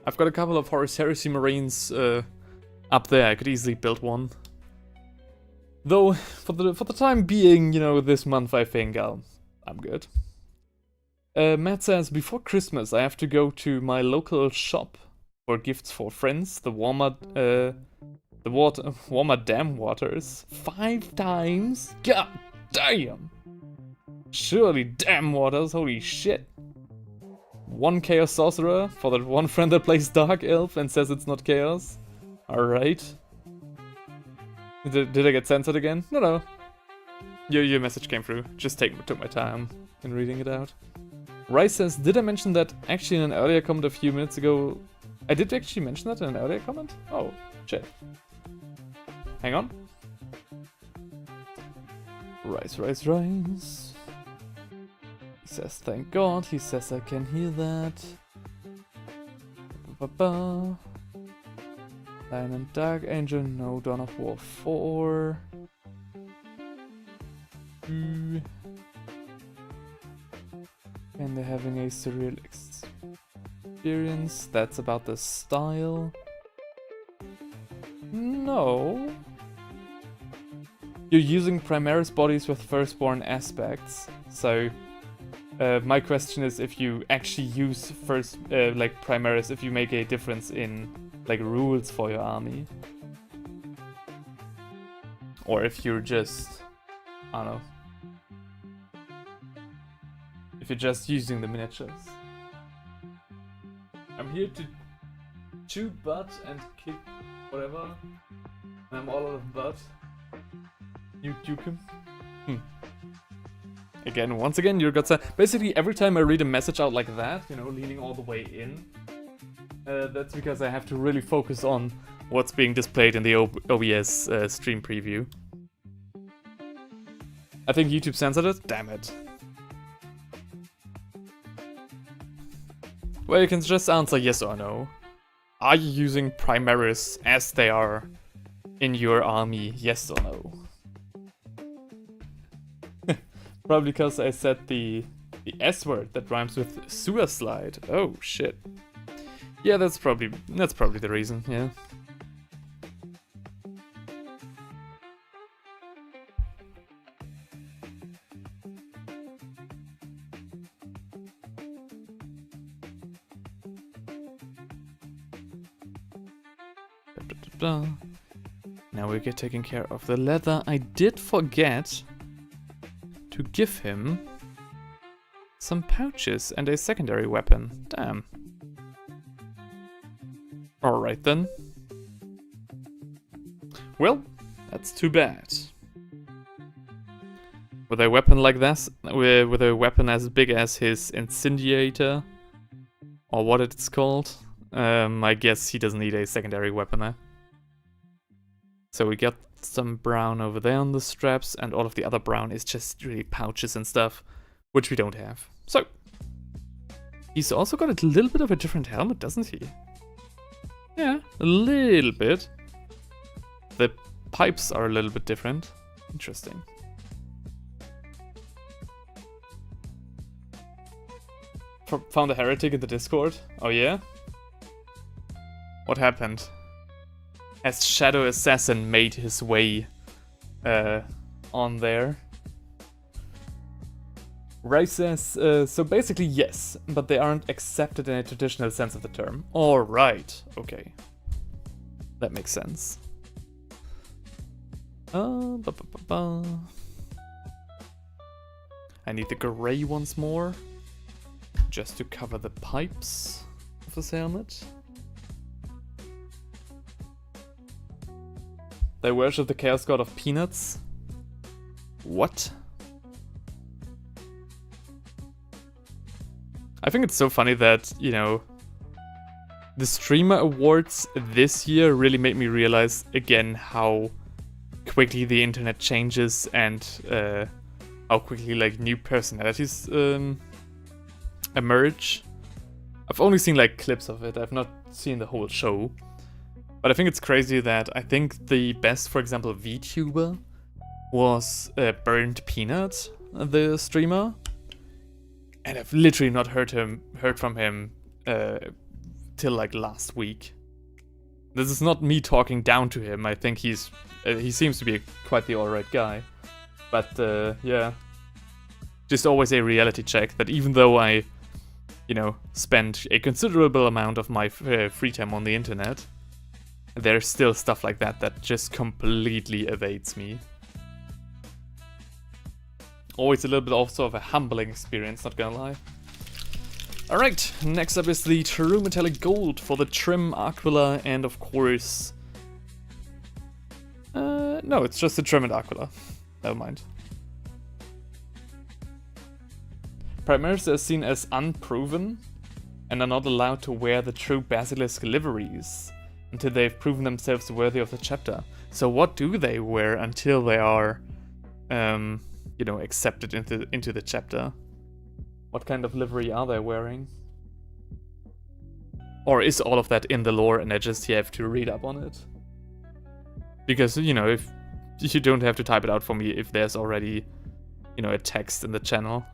I've got a couple of Horus Heresy Marines up there. I could easily build one. Though, for the time being, this month, I think I'm good. Matt says, before Christmas, I have to go to my local shop for gifts for friends. The Warhammer Dam Waters 5 times. God damn! Surely Dam Waters. Holy shit! 1 Chaos Sorcerer for that one friend that plays Dark Elf and says it's not Chaos. Alright. Did I get censored again? No. Your message came through. Just took my time in reading it out. Rice says, did I mention that actually in an earlier comment a few minutes ago? I did actually mention that in an earlier comment? Oh, shit. Hang on. Rice. He says, thank God. He says, I can hear that. Lion and Dark Angel, no. Dawn of War 4. And they're having a surreal experience. That's about the style. No. You're using Primaris bodies with firstborn aspects. So, my question is if you actually use Primaris, if you make a difference in like rules for your army. Or if you're just, I don't know, if you're just using the miniatures. I'm here to chew butt and kick whatever. I'm all out of butt. You duke him. Again, once again, your guts are... Basically, every time I read a message out like that, you know, leaning all the way in, that's because I have to really focus on what's being displayed in the OBS stream preview. I think YouTube censored it? Damn it. Well, you can just answer yes or no. Are you using Primaris as they are in your army? Yes or no? Probably because I said the S word that rhymes with sewer slide. Oh shit. Yeah, that's probably the reason, yeah. Now we get taking care of the leather. I did forget to give him some pouches and a secondary weapon. Damn. Alright then. Well, that's too bad. With a weapon like this, with a weapon as big as his incendiator, or what it's called, I guess he doesn't need a secondary weapon there. So we got some brown over there on the straps, and all of the other brown is just really pouches and stuff, which we don't have. So, he's also got a little bit of a different helmet, doesn't he? Yeah, a little bit. The pipes are a little bit different. Interesting. Found a heretic in the Discord? Oh yeah? What happened? Has Shadow Assassin made his way on there? Ray says, so basically yes, but they aren't accepted in a traditional sense of the term. Alright, okay. That makes sense. I need the gray once more, just to cover the pipes of this helmet. They worship the Chaos God of Peanuts. What? I think it's so funny that, you know, the Streamer Awards this year really made me realize again how quickly the internet changes and how quickly like new personalities emerge. I've only seen like clips of it. I've not seen the whole show. But I think it's crazy that I think the best, for example, VTuber was Burnt Peanut, the streamer. And I've literally not heard from him till like last week. This is not me talking down to him. I think he seems to be quite the alright guy. But yeah, just always a reality check that even though I, you know, spend a considerable amount of my free time on the internet, there's still stuff like that that just completely evades me. Always a little bit also of a humbling experience, not gonna lie. Alright, next up is the True Metallic Gold for the Trim, Aquila, and of course... no, it's just the Trim and Aquila. Never mind. Primaris are seen as unproven and are not allowed to wear the true Basilisk liveries until they've proven themselves worthy of the chapter. So what do they wear until they are, you know, accepted into the chapter? What kind of livery are they wearing? Or is all of that in the lore and I just have to read up on it? Because, you know, if you don't have to type it out for me if there's already, you know, a text in the channel.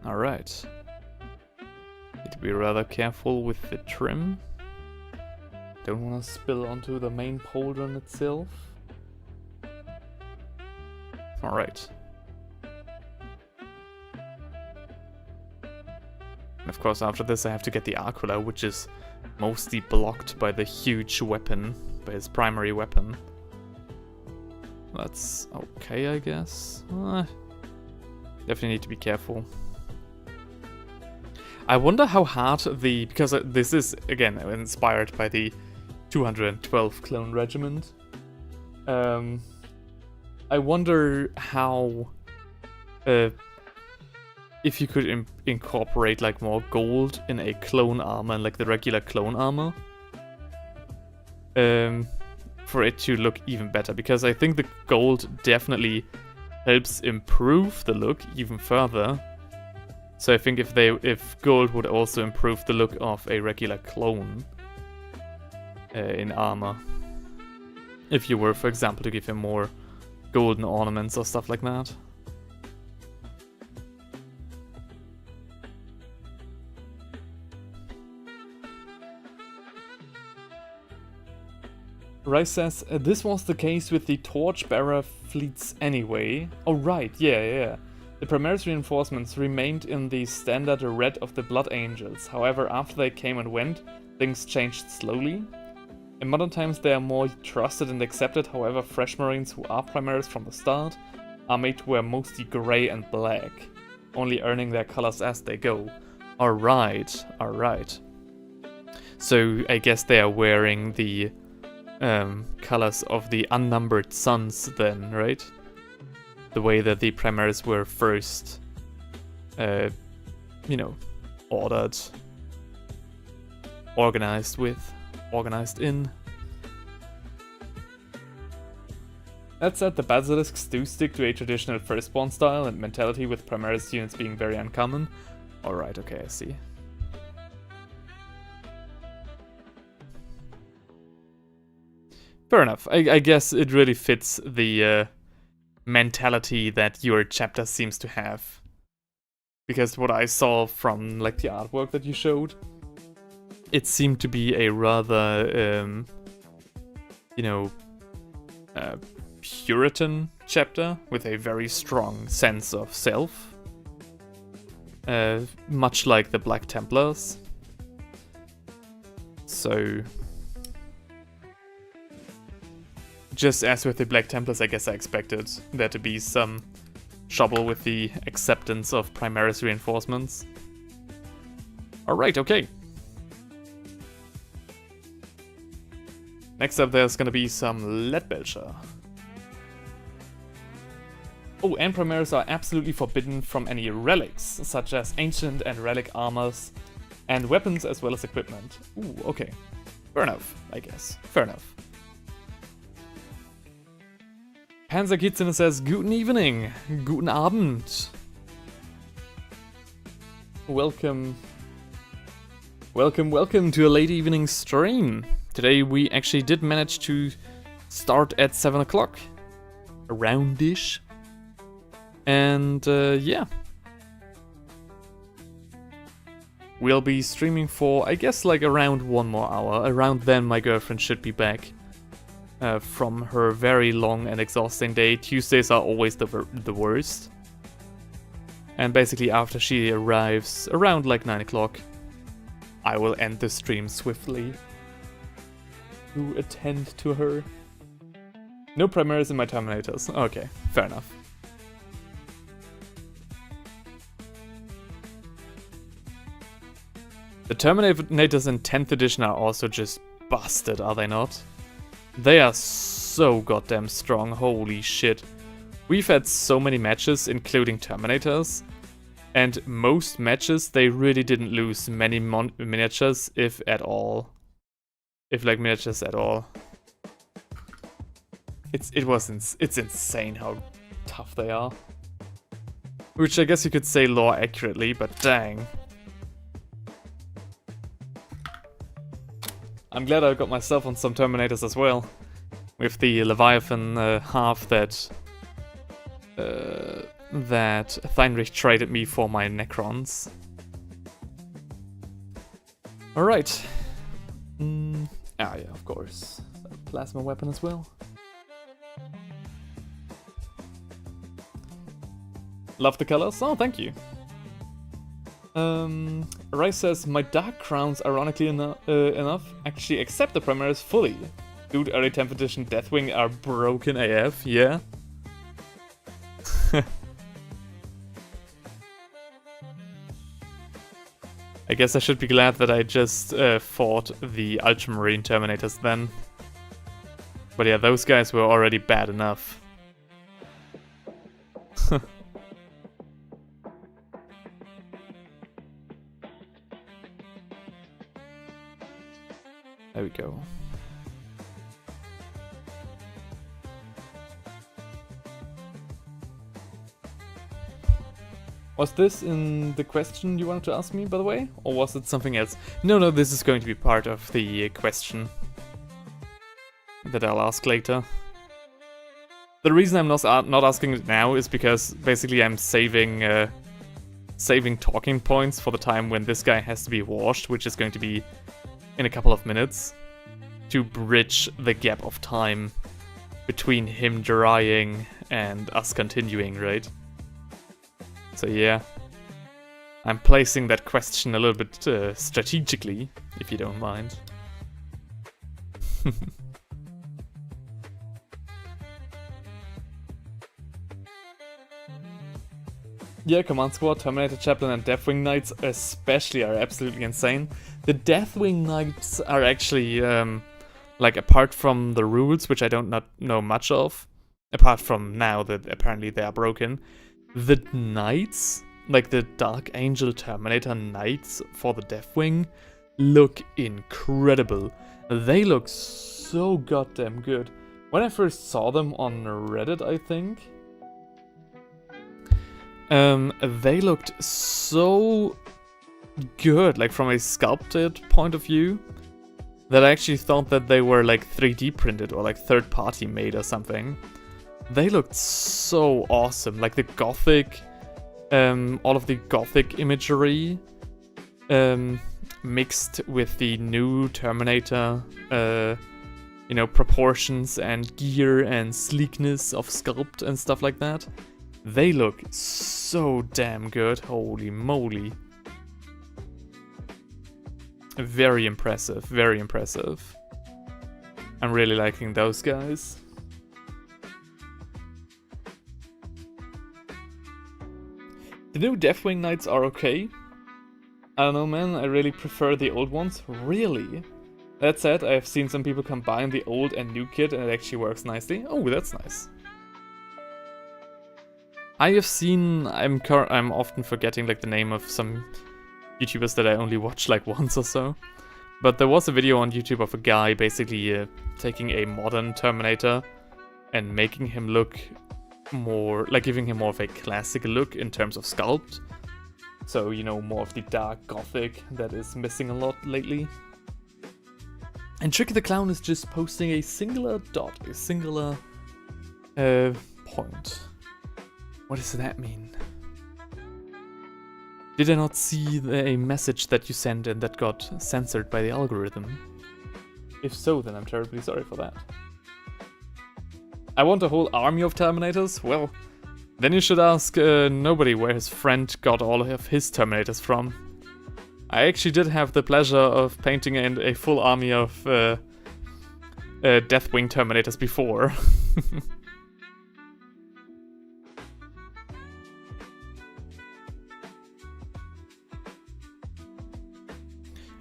Alright. Need to be rather careful with the trim. Don't want to spill onto the main pauldron itself. Alright. And of course after this I have to get the Aquila, which is mostly blocked by the huge weapon, by his primary weapon. That's okay, I guess. Definitely need to be careful. I wonder how hard the... because this is, again, inspired by the 212 Clone Regiment. I wonder how... if you could incorporate like more gold in a clone armor, like the regular clone armor, for it to look even better, because I think the gold definitely helps improve the look even further. So I think if gold would also improve the look of a regular clone in armor, if you were, for example, to give him more golden ornaments or stuff like that. Rice says, this was the case with the Torchbearer fleets anyway. Oh right, yeah. The Primaris reinforcements remained in the standard red of the Blood Angels. However, after they came and went, things changed slowly. In modern times they are more trusted and accepted, however fresh Marines who are Primaris from the start are made to wear mostly grey and black, only earning their colors as they go. Alright. So I guess they are wearing the colors of the unnumbered suns then, right? The way that the Primaris were first, you know, ordered, organized in. That said, the Basilisks do stick to a traditional firstborn style and mentality, with Primaris units being very uncommon. Alright, okay, I see. Fair enough. I guess it really fits the mentality that your chapter seems to have. Because what I saw from like the artwork that you showed, it seemed to be a rather, you know, Puritan chapter with a very strong sense of self. Much like the Black Templars. So... just as with the Black Templars, I guess I expected there to be some trouble with the acceptance of Primaris reinforcements. Alright, okay. Next up there's gonna be some Leadbelcher. Oh, and Primaris are absolutely forbidden from any relics, such as ancient and relic armors, and weapons as well as equipment. Ooh, okay. Fair enough, I guess. Fair enough. Panzerkitzen says, Guten evening, guten Abend. Welcome to a late evening stream. Today we actually did manage to start at 7 o'clock. Around-ish. And yeah. We'll be streaming for, I guess, like around 1 more hour. Around then my girlfriend should be back. From her very long and exhausting day. Tuesdays are always the worst. And basically after she arrives, around like 9 o'clock, I will end the stream swiftly to attend to her. No Primaris in my Terminators. Okay, fair enough. The Terminators in 10th edition are also just busted, are they not? They are so goddamn strong, holy shit. We've had so many matches, including Terminators, and most matches they really didn't lose many miniatures, if at all. If like miniatures at all. It's insane how tough they are. Which I guess you could say lore accurately, but dang. I'm glad I got myself on some Terminators as well. With the Leviathan half that that Heinrich traded me for my Necrons. Alright. Ah yeah, of course. Plasma weapon as well. Love the colors. Oh, thank you. Rice says, my Dark Crowns, ironically enough, actually accept the Primaris fully. Dude, early 10th edition Deathwing are broken AF, yeah? I guess I should be glad that I just fought the Ultramarine Terminators then. But yeah, those guys were already bad enough. There we go. Was this in the question you wanted to ask me, by the way? Or was it something else? No, this is going to be part of the question that I'll ask later. The reason I'm not asking it now is because basically I'm saving talking points for the time when this guy has to be washed, which is going to be in a couple of minutes, to bridge the gap of time between him drying and us continuing, right? So yeah, I'm placing that question a little bit strategically, if you don't mind. Yeah, Command Squad, Terminator Chaplain and Deathwing Knights especially are absolutely insane. The Deathwing Knights are actually, like, apart from the rules, which I don't know much of, apart from now that apparently they are broken, the Knights, like the Dark Angel Terminator Knights for the Deathwing, look incredible. They look so goddamn good. When I first saw them on Reddit, I think, they looked so good, like from a sculpted point of view, that I actually thought that they were like 3D printed or like third-party made or something. They looked so awesome, like the gothic, all of the gothic imagery, mixed with the new Terminator, you know, proportions and gear and sleekness of sculpt and stuff like that. They look so damn good, holy moly. Very impressive, very impressive. I'm really liking those guys. The new Deathwing Knights are okay. I don't know, man, I really prefer the old ones. Really? That said, I have seen some people combine the old and new kit and it actually works nicely. Oh, that's nice. I have seen, I'm often forgetting like the name of some YouTubers that I only watch like once or so. But there was a video on YouTube of a guy basically taking a modern Terminator and making him look more, like giving him more of a classic look in terms of sculpt. So, you know, more of the dark gothic that is missing a lot lately. And Tricky the Clown is just posting a singular dot, a singular point. What does that mean? Did I not see a message that you sent and that got censored by the algorithm? If so, then I'm terribly sorry for that. I want a whole army of Terminators? Well, then you should ask nobody where his friend got all of his Terminators from. I actually did have the pleasure of painting in a full army of Deathwing Terminators before.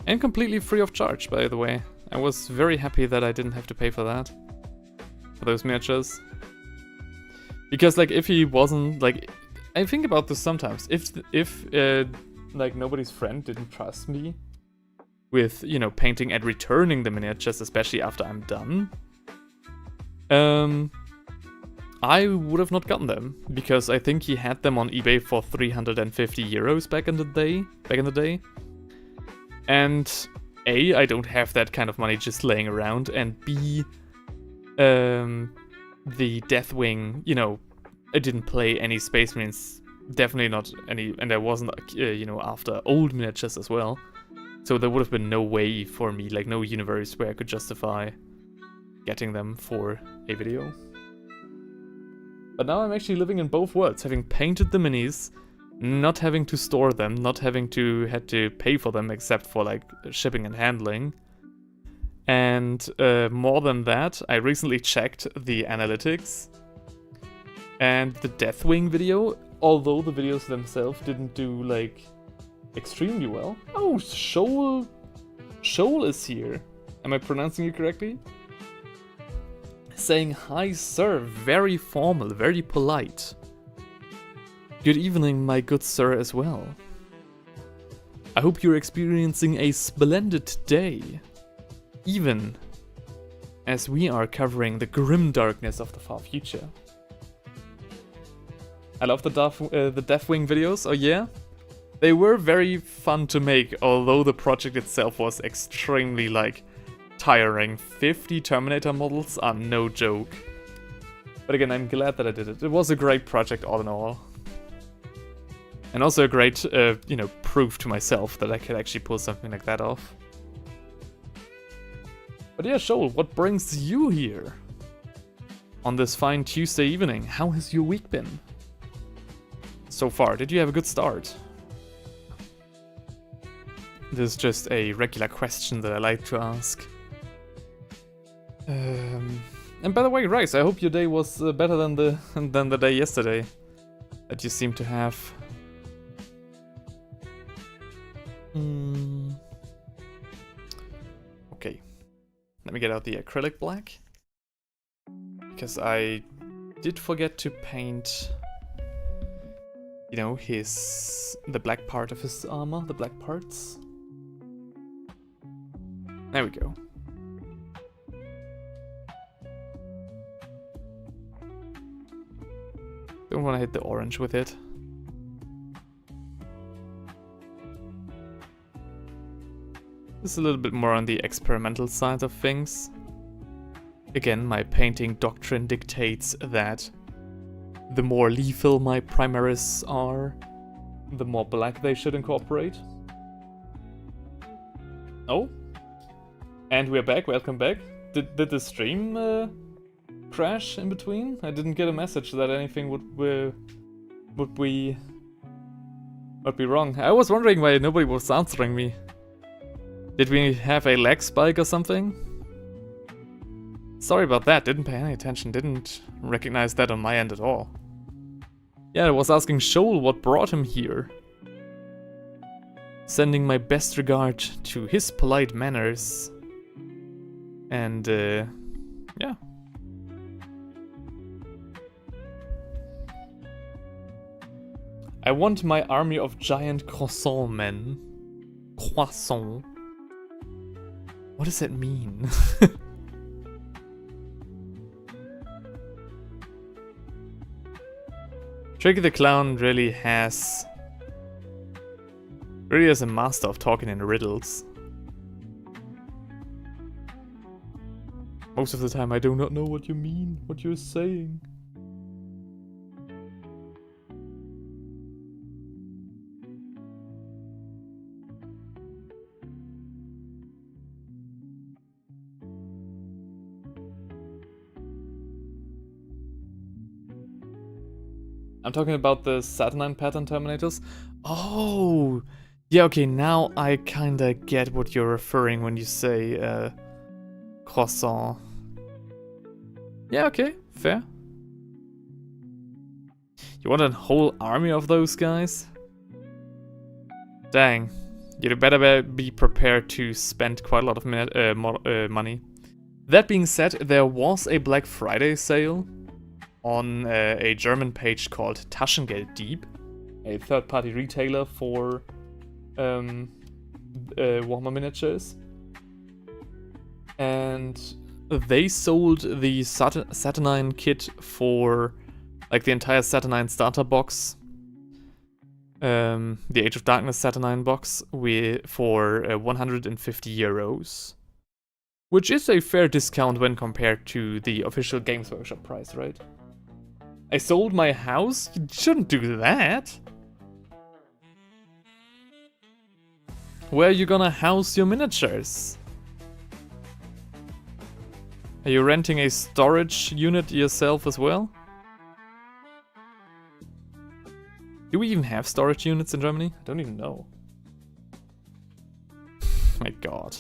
And completely free of charge, by the way. I was very happy that I didn't have to pay for that. For those miniatures. Because, like, if he wasn't, like... I think about this sometimes. If like, nobody's friend didn't trust me with, you know, painting and returning the miniatures, especially after I'm done, I would have not gotten them. Because I think he had them on eBay for 350 euros back in the day. And A, I don't have that kind of money just laying around, and B, the Deathwing, you know, I didn't play any Space Marines, definitely not any, and I wasn't, you know, after old miniatures as well. So there would have been no way for me, like no universe where I could justify getting them for a video. But now I'm actually living in both worlds, having painted the minis, not having to store them, not having to had to pay for them except for like shipping and handling. And more than that, I recently checked the analytics. And the Deathwing video, although the videos themselves didn't do like extremely well. Oh, Shoal is here. Am I pronouncing it correctly? Saying hi sir, very formal, very polite. Good evening, my good sir, as well. I hope you're experiencing a splendid day, even as we are covering the grim darkness of the far future. I love the Deathwing videos, oh yeah? They were very fun to make, although the project itself was extremely, like, tiring. 50 Terminator models are no joke. But again, I'm glad that I did it. It was a great project all in all. And also a great, you know, proof to myself that I could actually pull something like that off. But yeah, Shoal, what brings you here? On this fine Tuesday evening, how has your week been? So far, did you have a good start? This is just a regular question that I like to ask. And by the way, Rice, I hope your day was better than the day yesterday that you seem to have. Okay, let me get out the acrylic black, because I did forget to paint, you know, the black part of his armor, the black parts. There we go. Don't want to hit the orange with it. This is a little bit more on the experimental side of things. Again, my painting doctrine dictates that the more lethal my primaries are, the more black they should incorporate. Oh. And we're back, welcome back. Did the stream crash in between? I didn't get a message that anything would be wrong. I was wondering why nobody was answering me. Did we have a lag spike or something? Sorry about that, didn't pay any attention, didn't recognize that on my end at all. Yeah, I was asking Shoal what brought him here. Sending my best regard to his polite manners. And, yeah. I want my army of giant croissant men. Croissant. What does that mean? Tricky the Clown really is a master of talking in riddles. Most of the time I do not know what you mean, what you're saying. I'm talking about the Saturnine pattern Terminators. Oh! Yeah, okay, now I kinda get what you're referring when you say, croissant. Yeah, okay, fair. You want a whole army of those guys? Dang. You'd better be prepared to spend quite a lot of money. That being said, there was a Black Friday sale on a German page called Taschengeld Dieb, a third-party retailer for Warhammer miniatures. And they sold the Saturnine kit for, like, the entire Saturnine starter box. The Age of Darkness Saturnine box for 150 euros. Which is a fair discount when compared to the official Games Workshop price, right? I sold my house? You shouldn't do that. Where are you gonna house your miniatures? Are you renting a storage unit yourself as well? Do we even have storage units in Germany? I don't even know. My god.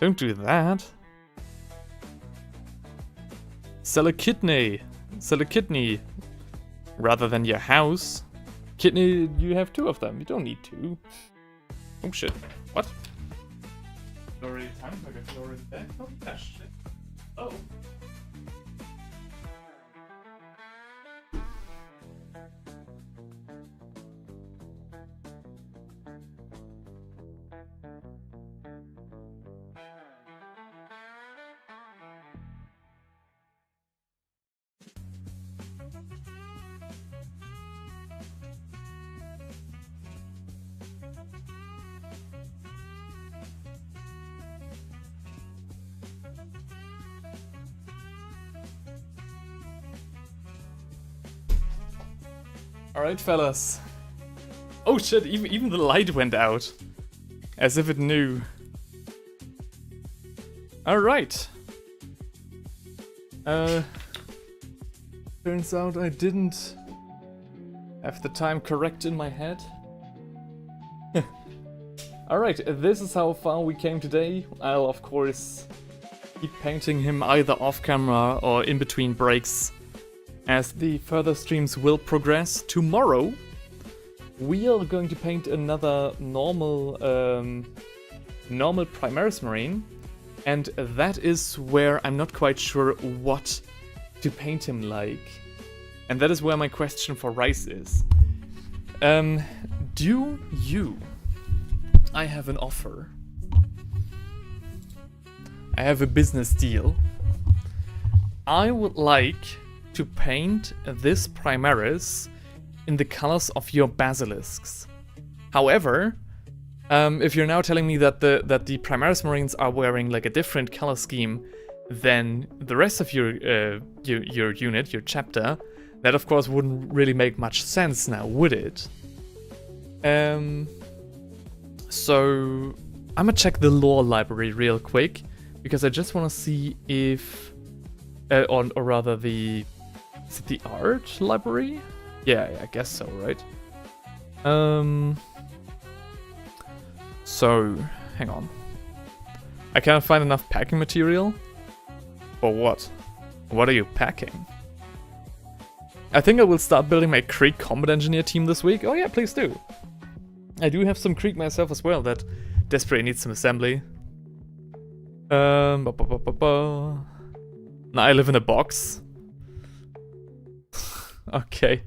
Don't do that. Sell a kidney. Sell a kidney. Rather than your house. Kidney, you have 2 of them. You don't need 2. Oh shit. What? Already time? I guess already back? Oh, that shit. Oh. Alright, fellas. Oh shit, even the light went out. As if it knew. Alright. Turns out I didn't have the time correct in my head. Alright, this is how far we came today. I'll of course keep painting him either off camera or in between breaks as the further streams will progress. Tomorrow we are going to paint another normal Primaris Marine, and that is where I'm not quite sure what to paint him like. And that is where my question for Rice is. Do you... I have an offer. I have a business deal. I would like to paint this Primaris in the colors of your basilisks. However, if you're now telling me that the Primaris Marines are wearing like a different color scheme than the rest of your unit, your chapter, that of course wouldn't really make much sense now, would it? So I'm gonna check the lore library real quick because I just want to see if, or rather is it the art library? Yeah, I guess so, right? So, hang on. I can't find enough packing material? For what? What are you packing? I think I will start building my Krieg Combat Engineer team this week. Oh yeah, please do. I do have some Krieg myself as well that desperately needs some assembly. Now I live in a box. Okay.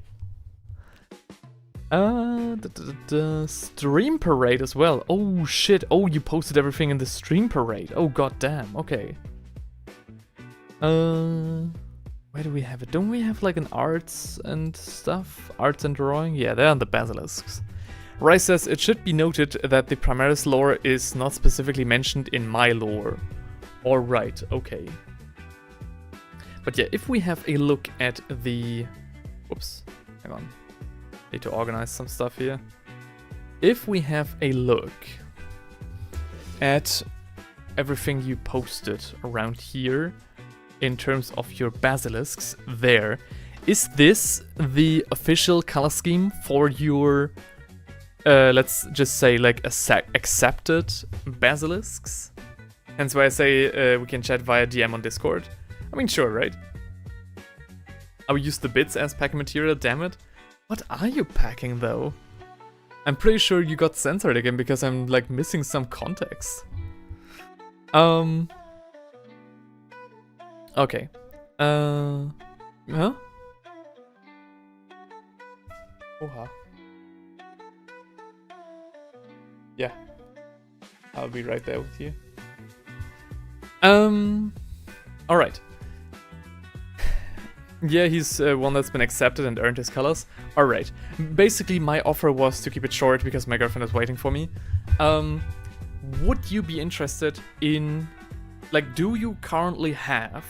Stream parade as well. Oh shit. Oh, you posted everything in the stream parade. Oh god damn. Okay. Where do we have it? Don't we have like an arts and stuff? Arts and drawing? Yeah, they're on the basilisks. Rice says it should be noted that the Primaris lore is not specifically mentioned in my lore. Alright, okay. But yeah, if we have a look at the... Whoops, hang on. Need to organize some stuff here. If we have a look at everything you posted around here in terms of your basilisks there, is this the official color scheme for your, let's just say like accepted basilisks? Hence why I say we can chat via DM on Discord. I mean, sure, right? I will use the bits as packing material, damn it. What are you packing though? I'm pretty sure you got censored again because I'm like missing some context. Okay. Huh? Oha. Yeah. I'll be right there with you. Alright. Yeah, he's one that's been accepted and earned his colors. Alright. Basically, my offer was to keep it short because my girlfriend is waiting for me. Would you be interested in... Like, do you currently have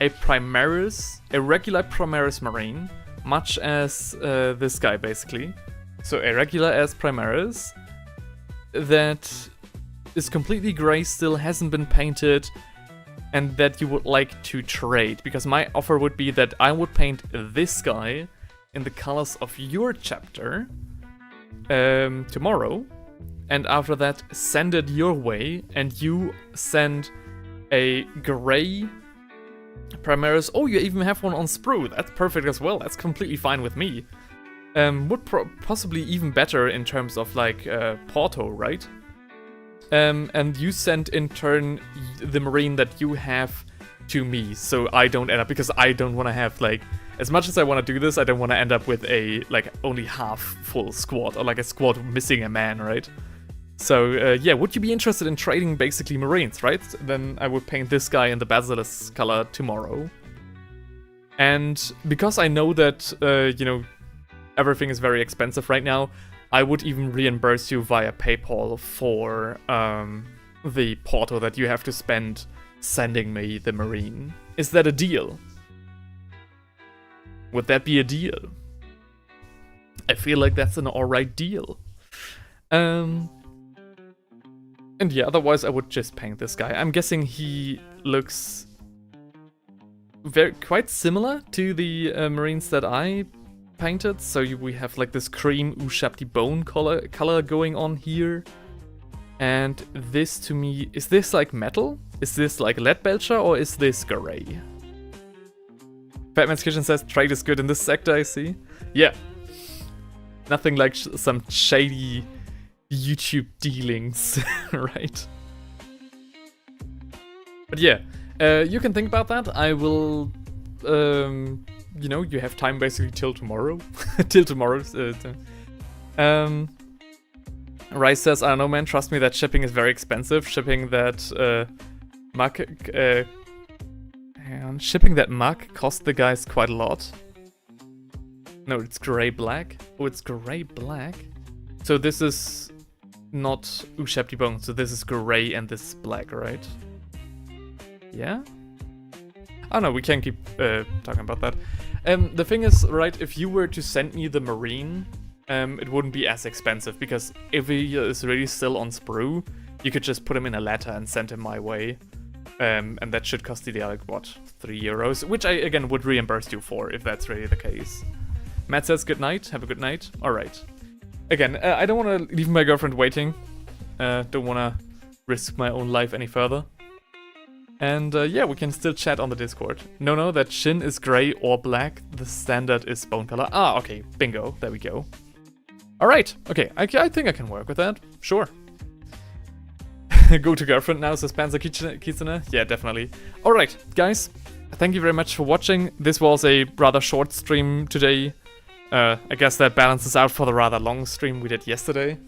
a Primaris, a regular Primaris Marine, much as this guy basically. So a regular as Primaris that is completely grey still, hasn't been painted, and that you would like to trade. Because my offer would be that I would paint this guy in the colors of your chapter tomorrow, and after that send it your way, and you send a grey Primaris. Oh, you even have one on sprue. That's perfect as well. That's completely fine with me. Would possibly even better in terms of like Porto, right? And you send in turn the Marine that you have to me, so I don't end up, because I don't want to have like, as much as I want to do this, I don't want to end up with a like only half full squad, or like a squad missing a man, right? So yeah, would you be interested in trading basically Marines, right? Then I would paint this guy in the Basilisk color tomorrow. And because I know that, you know, everything is very expensive right now, I would even reimburse you via PayPal for the Porto that you have to spend sending me the Marine. Is that a deal? Would that be a deal? I feel like that's an alright deal. And yeah, otherwise I would just paint this guy. I'm guessing he looks quite similar to the Marines that I painted. So we have like this cream Ushabti bone color going on here. And this to me, is this like metal? Is this like lead belcher, or is this gray? Batman's Kitchen says trade is good in this sector, I see. Yeah. Nothing like some shady YouTube dealings, right? But yeah, you can think about that. I will, you know, you have time basically till tomorrow. Till tomorrow. Rice says, I don't know, man, trust me, that shipping is very expensive. Shipping that shipping that mug cost the guys quite a lot. No, it's gray-black. Oh, it's gray-black. So this is not Ushabti bone, so this is gray and this is black, right? Yeah? Oh no, we can keep talking about that. The thing is, right, if you were to send me the Marine, it wouldn't be as expensive, because if he is really still on sprue, you could just put him in a letter and send him my way. And that should cost you like, what, €3? Which I, again, would reimburse you for, if that's really the case. Matt says good night, have a good night. Alright. Again, I don't want to leave my girlfriend waiting. Don't want to risk my own life any further. And yeah, we can still chat on the Discord. No, that Shin is grey or black. The standard is bone color. Ah, okay, bingo, there we go. Alright, okay, I think I can work with that, sure. Go to girlfriend now, says Panzer Kitsune. Yeah, definitely. Alright, guys, thank you very much for watching. This was a rather short stream today. I guess that balances out for the rather long stream we did yesterday.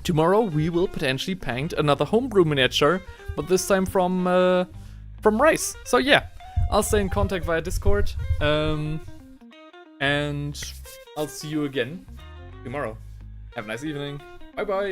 Tomorrow we will potentially paint another homebrew miniature, but this time from Rice. So yeah, I'll stay in contact via Discord, and I'll see you again tomorrow. Have a nice evening. Bye bye.